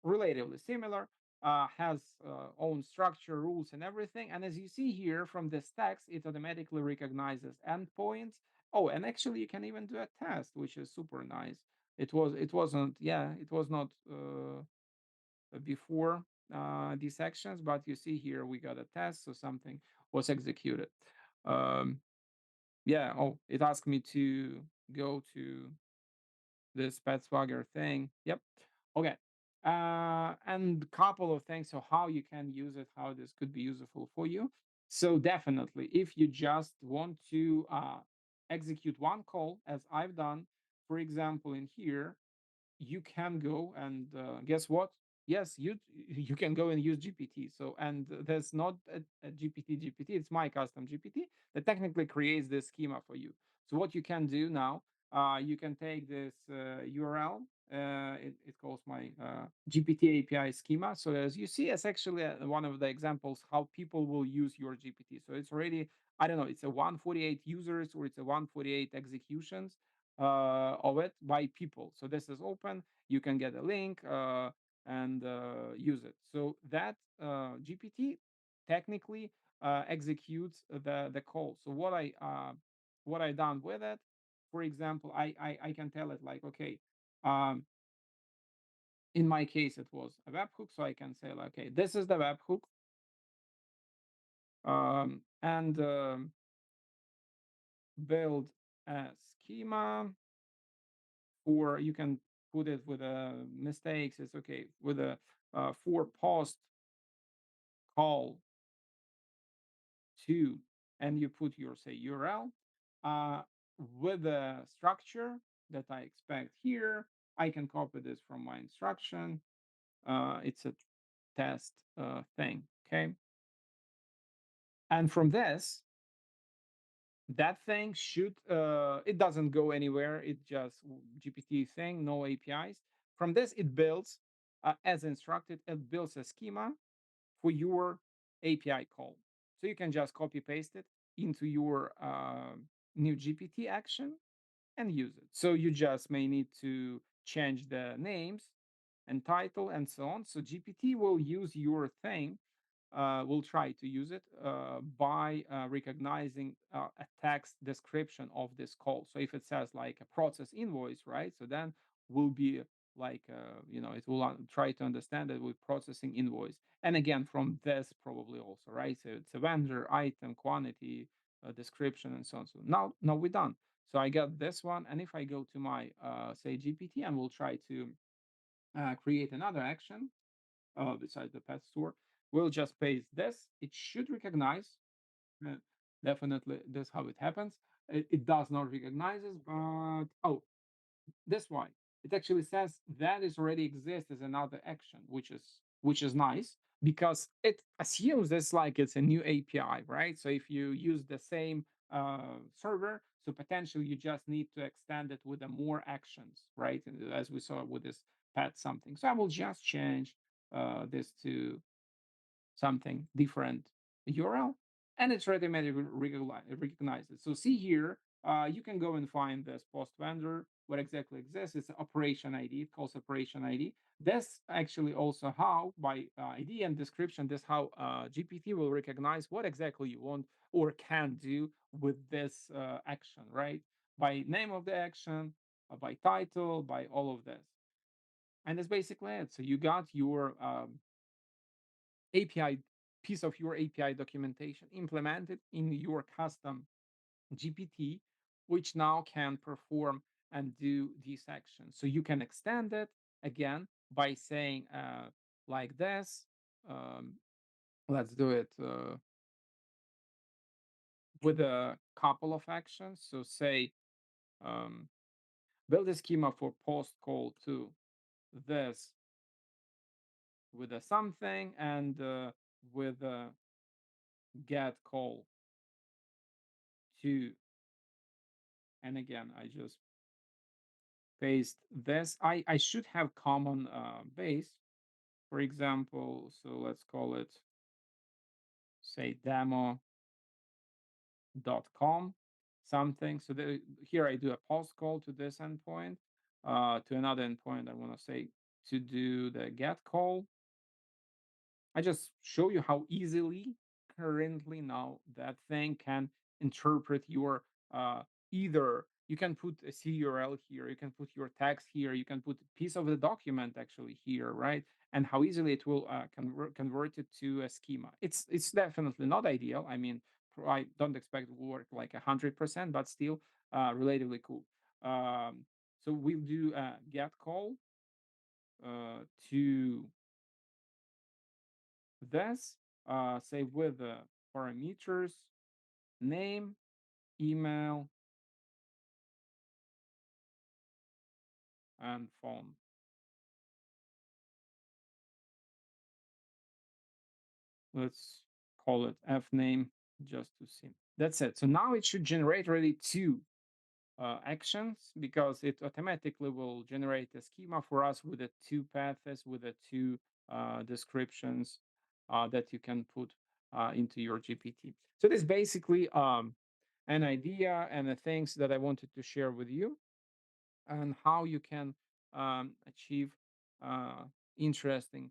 relatively similar, has own structure, rules, and everything. And as you see here from this text, it automatically recognizes endpoints. Oh, and actually you can even do a test, which is super nice. It was not before these sections, but you see here we got a test, so something was executed. Um, yeah, oh, it asked me to go to this pet swagger thing. Yep. Okay. And couple of things. So how you can use it, how this could be useful for you. So definitely, if you just want to execute one call, as I've done, for example, in here, you can go and guess what? Yes, you can go and use GPT. So and there's not a GPT. It's my custom GPT that technically creates this schema for you. So what you can do now, you can take this URL. It calls my GPT API schema. So as you see, it's actually one of the examples how people will use your GPT. So it's already, I don't know, it's a 148 users or it's a 148 executions of it by people. So this is open. You can get a link and use it. So that GPT technically executes the call. So what I done with it, for example, I can tell it like, okay, um, in my case it was a webhook, so I can say like, okay, this is the webhook, and build a schema, or you can put it with mistakes. It's okay with a for post call to, and you put your say URL uh, with the structure that I expect here. I can copy this from my instruction. It's a test thing, okay? And from this, that thing should it doesn't go anywhere. It just GPT thing, no APIs. From this, it builds as instructed. It builds a schema for your API call. So you can just copy paste it into your new GPT action and use it. So you just may need to change the names and title and so on. So GPT will use your thing, will try to use it by recognizing a text description of this call. So if it says like a process invoice, right? So then will be like, it will try to understand that we're processing invoice. And again, from this probably also, right? So it's a vendor, item, quantity, description, and so on. So now we're done. So I got this one. And if I go to my, say, GPT and we'll try to create another action besides the pet store, we'll just paste this. It should recognize. uh, Definitely, that's how it happens. It does not recognize it, but oh, that's why it actually says that is already exists as another action, which is nice because it assumes it's like it's a new API, right? So if you use the same server, so potentially you just need to extend it with a more actions, right? As we saw with this pet something. So I will just change this to something different URL, and it's automatically recognized it. So see here, you can go and find this post vendor, what exactly exists. It's operation ID. It calls operation ID. That's actually also how by ID and description, this how GPT will recognize what exactly you want or can do with this action, right? By name of the action, by title, by all of this. And that's basically it. So you got your API piece of your API documentation implemented in your custom GPT, which now can perform and do these actions. So you can extend it again by saying like this. Um, let's do it with a couple of actions. So say um, build a schema for post call to this with a something and with a get call to, and again I just paste this. I should have common base, for example. So let's call it, say, demo.com something. So here I do a post call to this endpoint, to another endpoint. I want to say to do the get call. I just show you how easily currently now that thing can interpret your either you can put a CURL here, you can put your text here, you can put a piece of the document actually here, right? And how easily it will convert it to a schema. It's definitely not ideal. I mean, I don't expect it will work like 100%, but still relatively cool. So we'll do a get call to this, say with the parameters, name, email, and phone. Let's call it F name just to see. That's it. So now it should generate already two actions because it automatically will generate a schema for us with the two paths, with the two descriptions that you can put into your GPT. So this basically an idea and the things that I wanted to share with you and how you can achieve uh, interesting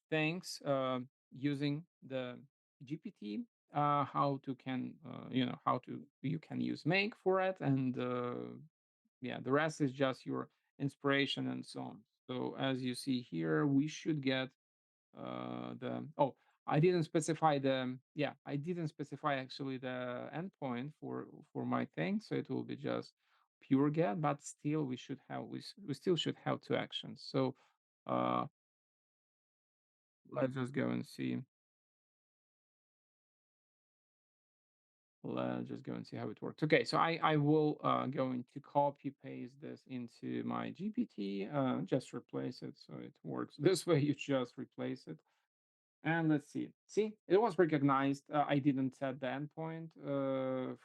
things using the GPT. How to can how to you can use Make for it, and yeah, the rest is just your inspiration and so on. So as you see here, we should get the oh, I didn't specify the yeah, I didn't specify actually the endpoint for my thing, so it will be just pure get, but still we should have we still should have two actions. So uh let's just go and see. Let's just go and see how it works. Okay, so I will going to copy paste this into my GPT, just replace it so it works this way. You just replace it. And let's see. See, it was recognized. I didn't set the endpoint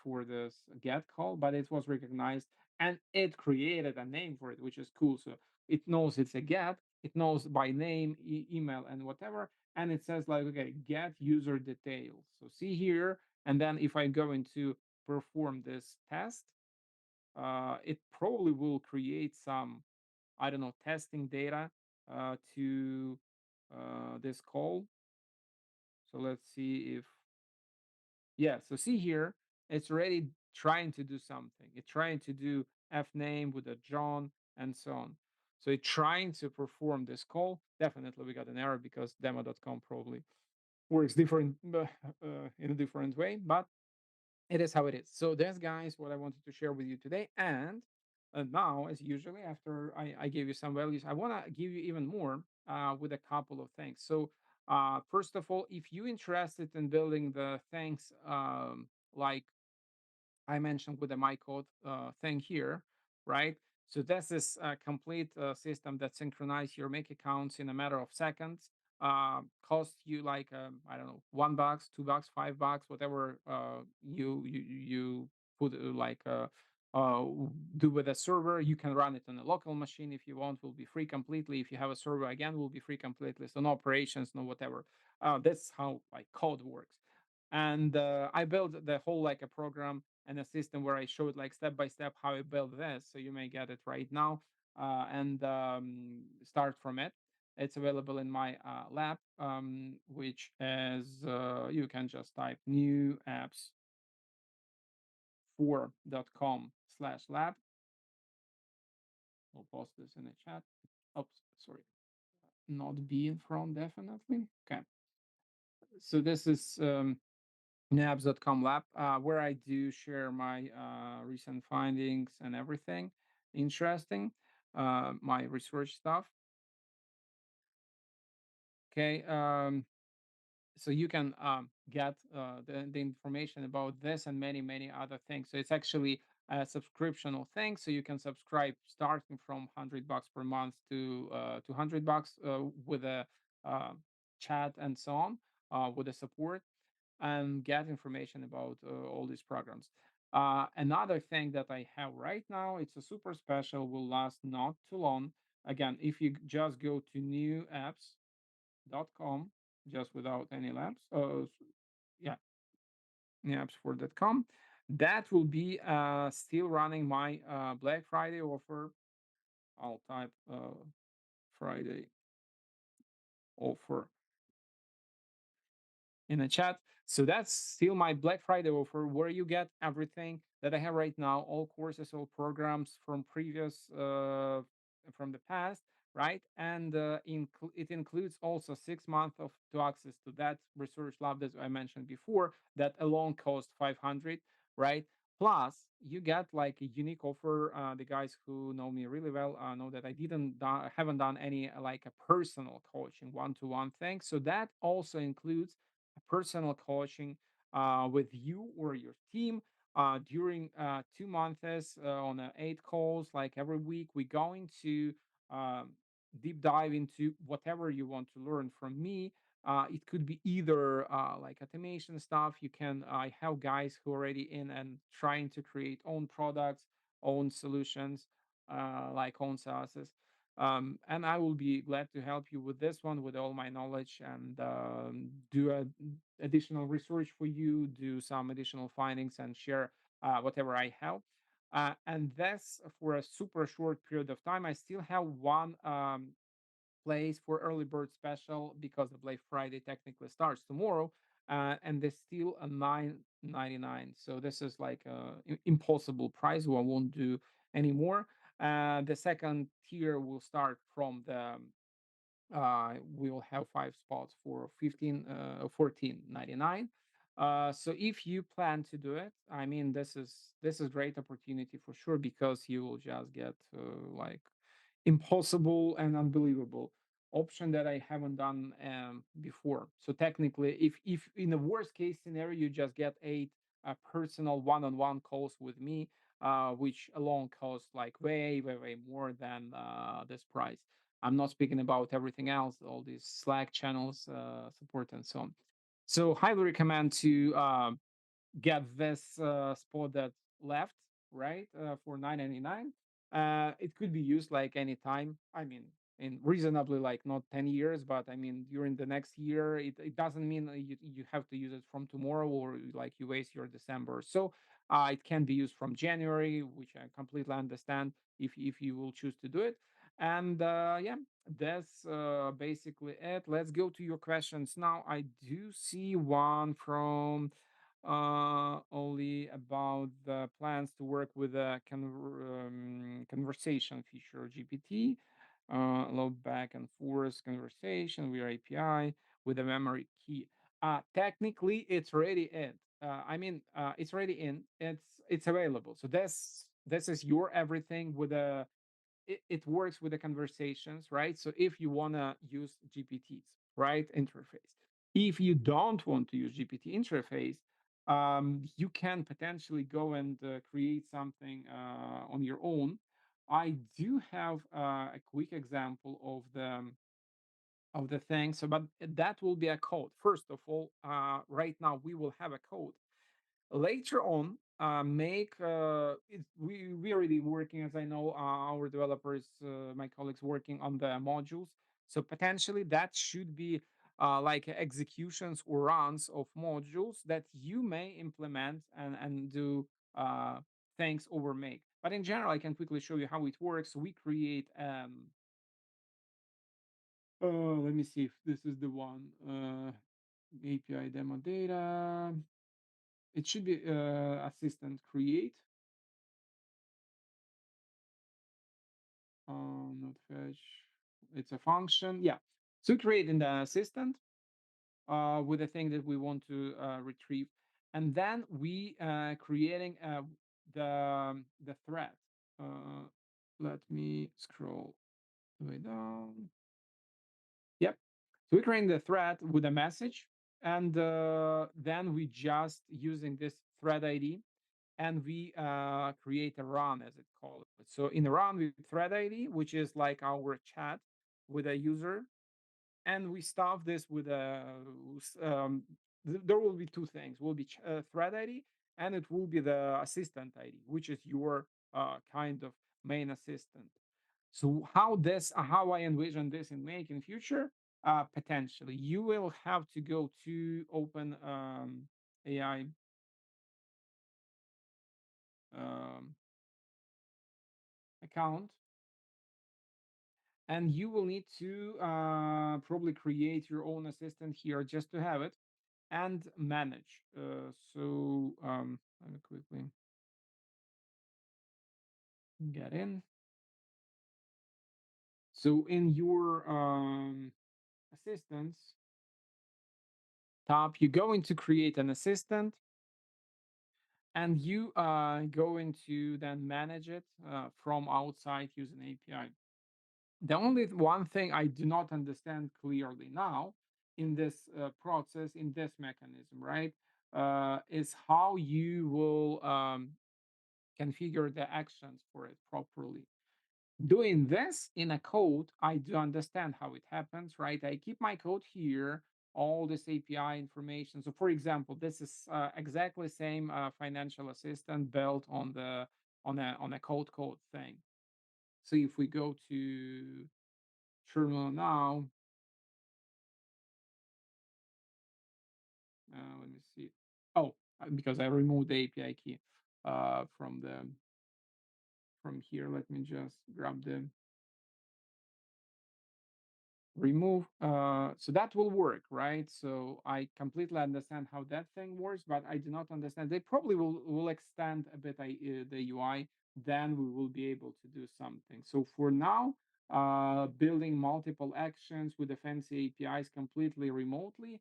for this get call, but it was recognized and it created a name for it, which is cool. So it knows it's a get, it knows by name, email, and whatever. And it says, like, okay, get user details. So see here. And then if I go into perform this test, it probably will create some. I don't know, testing data to this call. So let's see if, yeah, so see here, it's already trying to do something. It's trying to do f name with a John and so on. So it's trying to perform this call. Definitely we got an error because demo.com probably works different in a different way, but it is how it is. So that's, guys, what I wanted to share with you today. And now, as usually, after I gave you some values, I want to give you even more with a couple of things. So first of all, if you're interested in building the things like I mentioned with the my code thing here, right? So this is a complete system that synchronize your make accounts in a matter of seconds. Cost you like I don't know, $1, $2, $5, whatever you put uh, do with a server. You can run it on a local machine if you want. Will be free completely. If you have a server, again, will be free completely. So no operations, no whatever. That's how like code works. And I built the whole like a program and a system where I showed like step by step how I built this. So you may get it right now and start from it. It's available in my lab, which is you can just type new apps 4.com/lab. We'll post this in the chat. Oops, sorry, not be in front, definitely. Okay. So this is nabs.com lab, where I do share my recent findings and everything interesting, my research stuff. Okay. So you can get the information about this and many, many other things. So it's actually a subscriptional thing. So you can subscribe starting from $100 per month to $200 with a uh, chat and so on, with the support and get information about all these programs. Another thing that I have right now, it's a super special, will last not too long. Again, if you just go to newapps.com, just without any labs, yeah, newapps4.com, that will be still running my Black Friday offer. I'll type Friday offer in the chat. So that's still my Black Friday offer where you get everything that I have right now, all courses, all programs from previous, from the past, right? And it includes also 6 months of to access to that research lab that I mentioned before, that alone cost 500, right? Plus, you get like a unique offer. The guys who know me really well know that I haven't done any like a personal coaching one-to-one thing. So that also includes personal coaching with you or your team during 2 months on 8 calls, like every week. We're going to um, deep dive into whatever you want to learn from me. It could be either like automation stuff. You can I have guys who are already in and trying to create own products, own solutions, like own SaaSes. And I will be glad to help you with this one with all my knowledge and do additional research for you, do some additional findings, and share whatever I have. And that's for a super short period of time. I still have one place for early bird special because the Black Friday technically starts tomorrow, and there's still a 9.99. So this is like a impossible price. I won't do anymore. The second tier will start from the we will have 5 spots for 14.99. So if you plan to do it, I mean, this is great opportunity for sure because you will just get like impossible and unbelievable option that I haven't done before. So technically, if in the worst case scenario you just get 8 personal one-on-one calls with me, which alone costs like way, way, way more than this price. I'm not speaking about everything else, all these Slack channels, support, and so on. So highly recommend to get this spot that left, right, for 9.99. It could be used like anytime. I mean, in reasonably like not 10 years, but I mean during the next year. It doesn't mean you have to use it from tomorrow or like you waste your December. So it can be used from January, which I completely understand if you will choose to do it. And yeah, that's basically it. Let's go to your questions now. I do see one from only about the plans to work with a conversation feature GPT, allow back and forth conversation via API with a memory key. Technically, it's already in. It's already in. It's available. So this is your everything with a it works with the conversations, right? So if you want to use GPTs, right, interface. If you don't want to use GPT interface, you can potentially go and create something on your own. I do have a quick example of the thing. So, but that will be a code. First of all, right now we will have a code. Later on, we already working, as I know, our developers, my colleagues working on the modules. So potentially that should be like executions or runs of modules that you may implement and do uh, things over make. But in general, I can quickly show you how it works. We create let me see if this is the one. API demo data. It should be assistant create. Not fetch. It's a function. Yeah. So creating the assistant with the thing that we want to retrieve, and then we creating the thread. Uh, Let me scroll the way down. Yep. So we're creating the thread with a message, and then we just using this thread ID, and we create a run as it called it. So in the run with thread ID, which is like our chat with a user, and we stuff this with a there will be two things will be thread ID, and it will be the assistant ID, which is your kind of main assistant. So how I envision this in make in future, potentially you will have to go to open AI um, account, and you will need to probably create your own assistant here just to have it and manage. Let me quickly get in. So in your assistants tab, you're going to create an assistant, and you are going to then manage it from outside using API. The only one thing I do not understand clearly now in this process, in this mechanism, right, is how you will configure the actions for it properly. Doing this in a code, I do understand how it happens, right? I keep my code here, all this API information. So, for example, this is exactly same financial assistant built on the on a code thing. So if we go to terminal now, let me see. Oh, because I removed the API key from here. Let me just grab the remove. So that will work, right? So I completely understand how that thing works, but I do not understand. They probably will extend a bit the UI. Then we will be able to do something. So for now, building multiple actions with the fancy APIs completely remotely,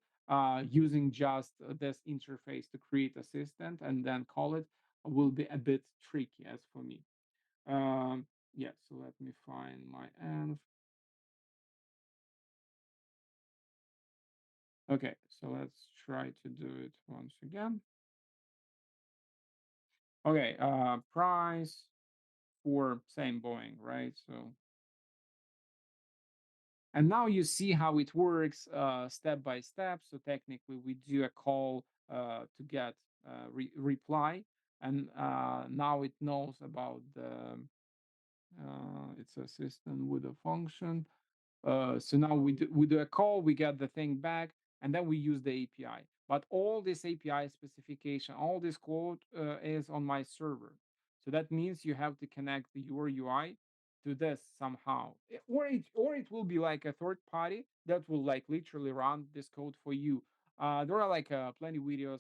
using just this interface to create assistant and then call it will be a bit tricky as for me. Yeah, so let me find my env. Okay, so let's try to do it once again. Okay, price for same Boeing, right? So, and now you see how it works step by step. So technically, we do a call to get reply, and now it knows about the its a system with a function. So now we do a call, we get the thing back, and then we use the API. But all this API specification, all this code is on my server. So that means you have to connect your UI to this somehow. Or it will be like a third party that will like literally run this code for you. There are like plenty videos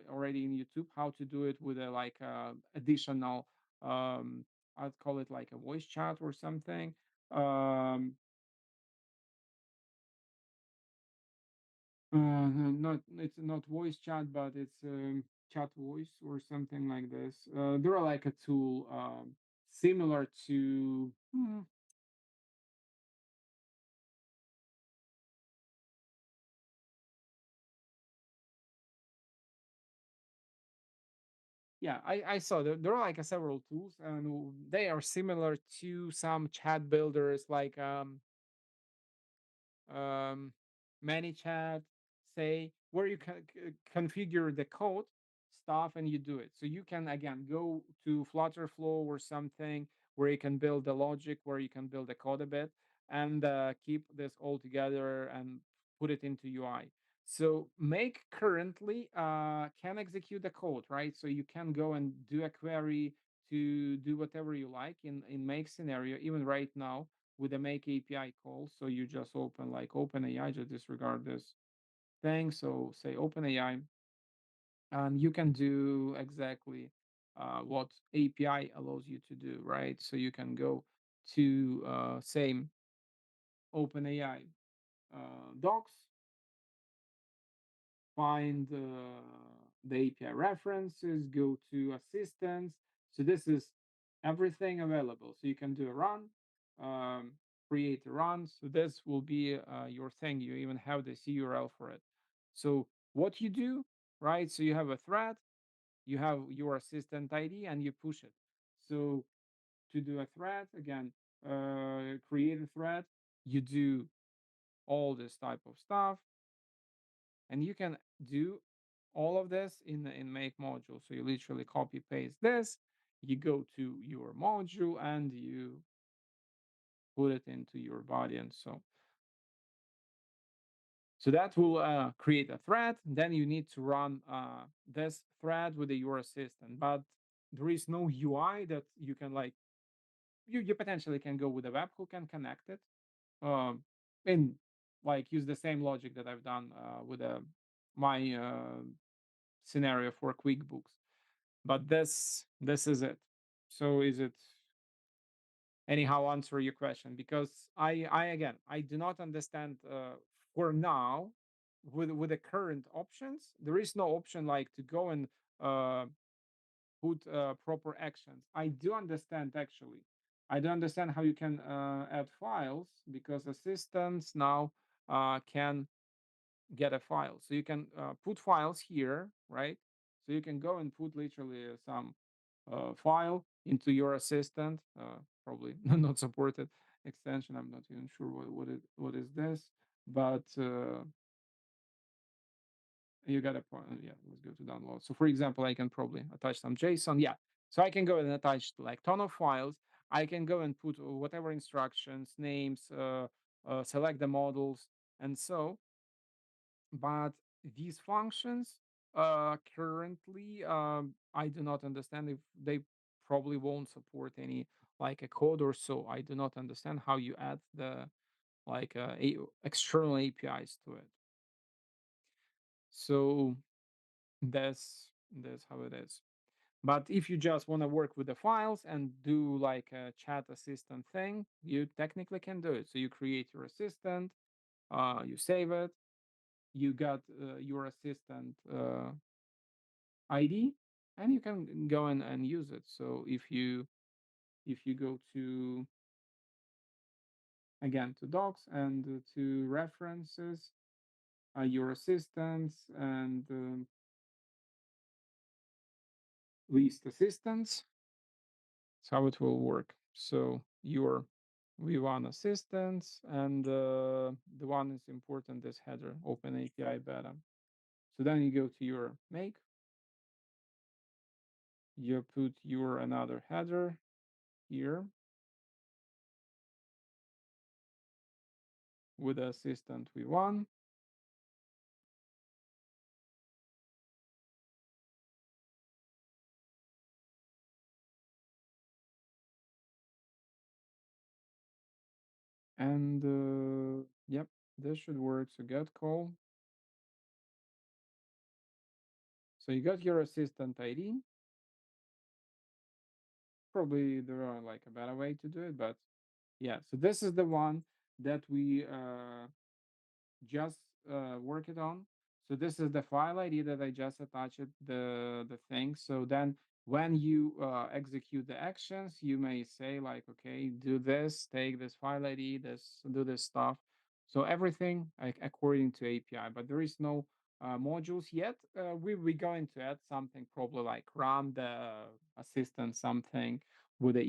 already in YouTube how to do it with a like additional I'd call it like a voice chat or something. Um, Not, it's not voice chat, but it's chat voice or something like this. There are like a tool similar to yeah, I saw there are like several tools and they are similar to some chat builders like um, ManyChat, say, where you can configure the code stuff and you do it. So you can again go to Flutterflow or something where you can build the logic, where you can build the code a bit and keep this all together and put it into UI. So Make currently can execute the code, right? So you can go and do a query to do whatever you like in Make scenario, even right now with a make API call. So you just open like OpenAI, just disregard this thing. So say OpenAI, and you can do exactly what API allows you to do, right? So you can go to same OpenAI docs, find the API references, go to assistance. So this is everything available. So you can do a run, um, create a run. So this will be your thing. You even have the CURL for it. So what you do, right? So you have a thread, you have your assistant ID, and you push it. So to do a thread, again, create a thread, you do all this type of stuff and you can do all of this in make module. So you literally copy paste this, you go to your module and you put it into your body and so that will create a thread. Then you need to run this thread with your assistant, but there is no UI that you can like you potentially can go with a webhook and connect it and like use the same logic that I've done with my scenario for QuickBooks. But this is it. So is it anyhow answer your question? Because I again I do not understand for now with the current options. There is no option like to go and uh, put proper actions. I do understand actually. I do understand how you can add files because assistants now can get a file. So you can put files here, right? So you can go and put literally some file into your assistant, probably not supported extension. I'm not even sure what is this, but you got a point. Yeah, let's go to download. So for example, I can probably attach some JSON. Yeah. So I can go and attach like ton of files. I can go and put whatever instructions, names, select the models, and so but these functions currently I do not understand if they probably won't support any like a code or so. I do not understand how you add the like external APIs to it. So that's how it is. But if you just want to work with the files and do like a chat assistant thing, you technically can do it. So you create your assistant, you save it, you got your assistant ID, and you can go and use it. So if you go to again to docs and to references, your assistants and list assistants, that's how it will work. So your V1 assistants and the one is important is header open API beta. So then you go to your make, you put your another header here with the assistant V1. And yep, this should work. So get call. So you got your assistant ID. Probably there are like a better way to do it, but yeah. So this is the one that we just work it on. So this is the file ID that I just attached the thing. So then when you execute the actions, you may say like, okay, do this, take this file ID, this, do this stuff. So everything like according to API, but there is no modules yet. We going to add something probably like run the assistant something with a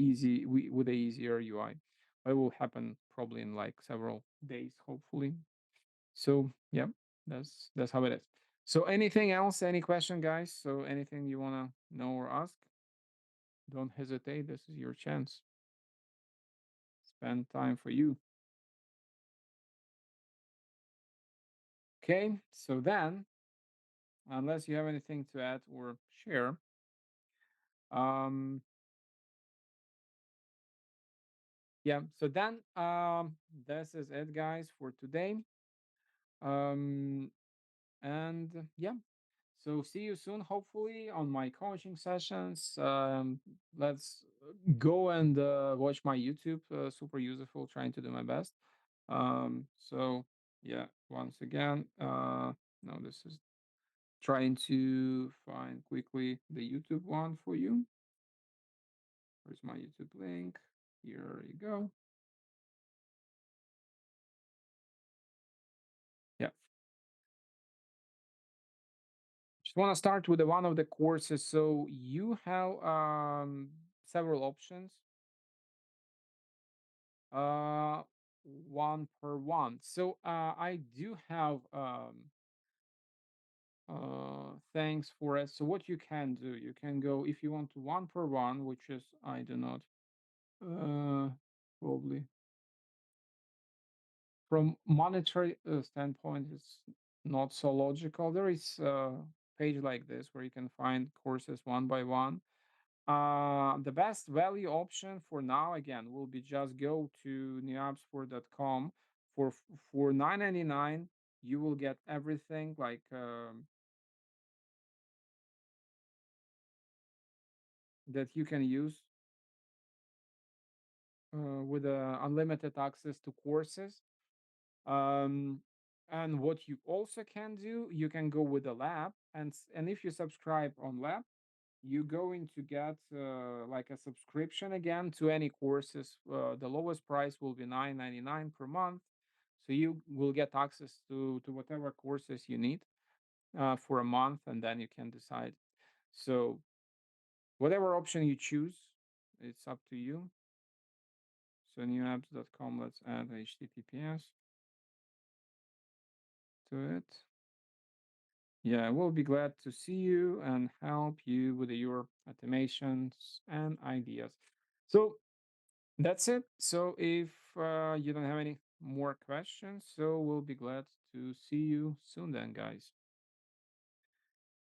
with a easier UI. It will happen probably in like several days, hopefully. So yeah, that's how it is. So anything else? Any question, guys? So anything you wanna know or ask? Don't hesitate. This is your chance. Spend time for you. Okay. So then, unless you have anything to add or share, um, yeah. So then, this is it, guys, for today. Um, and yeah. So see you soon, hopefully, on my coaching sessions. Let's go and watch my YouTube. Super useful, trying to do my best. So yeah, once again, no, this is trying to find quickly the YouTube one for you. Where's my YouTube link? Here you go. Yeah, just want to start with the one of the courses. So you have several options. Uh, one per one. So I do have thanks for it. So what you can do, you can go if you want to one per one, which is I do not uh probably from monetary standpoint, it's not so logical. There is a page like this where you can find courses one by one. The best value option for now, again, will be just go to newapps4.com for 9.99. You will get everything like that you can use with unlimited access to courses. Um, and what you also can do, you can go with the lab, and if you subscribe on lab, you're going to get like a subscription again to any courses. The lowest price will be 9.99 per month, so you will get access to whatever courses you need for a month, and then you can decide. So whatever option you choose, it's up to you. So newapps.com, let's add HTTPS to it. Yeah, we'll be glad to see you and help you with your automations and ideas. So that's it. So if you don't have any more questions, so we'll be glad to see you soon then, guys.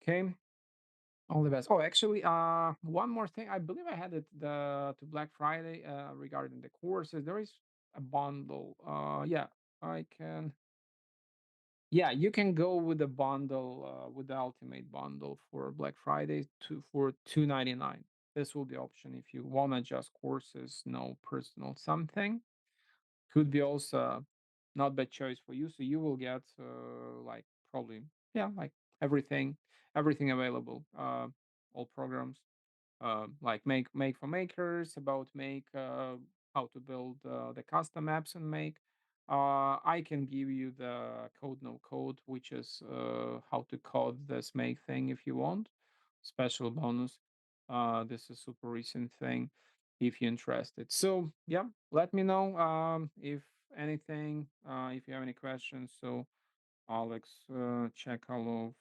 Okay. All the best. Oh, actually, one more thing. I believe I had it to Black Friday regarding the courses. There is a bundle. Yeah, I can. Yeah, you can go with the bundle, with the ultimate bundle for Black Friday for 2.99. This will be option if you wanna just courses, no personal something. Could be also not bad choice for you. So you will get like probably yeah like everything everything available. All programs like make for makers about make how to build the custom apps and make. I can give you the code no code, which is how to code this make thing if you want. Special bonus. This is super recent thing if you're interested. So yeah, let me know if anything, if you have any questions. So Alex, Chekalov,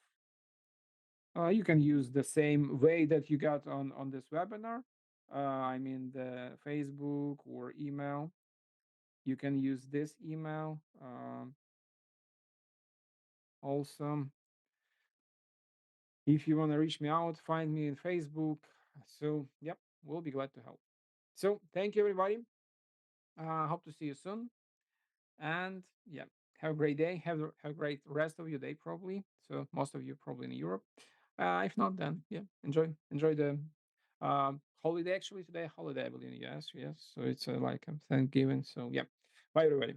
you can use the same way that you got on this webinar. I mean the Facebook or email. You can use this email. Also, if you want to reach me out, find me in Facebook. So yep, we'll be glad to help. So thank you everybody. Hope to see you soon. And yeah, have a great day. Have a great rest of your day, probably. So most of you probably in Europe. If not, then yeah, enjoy the holiday. Actually, today holiday, I believe. Yes, yes. So it's like Thanksgiving. So yeah, bye everybody.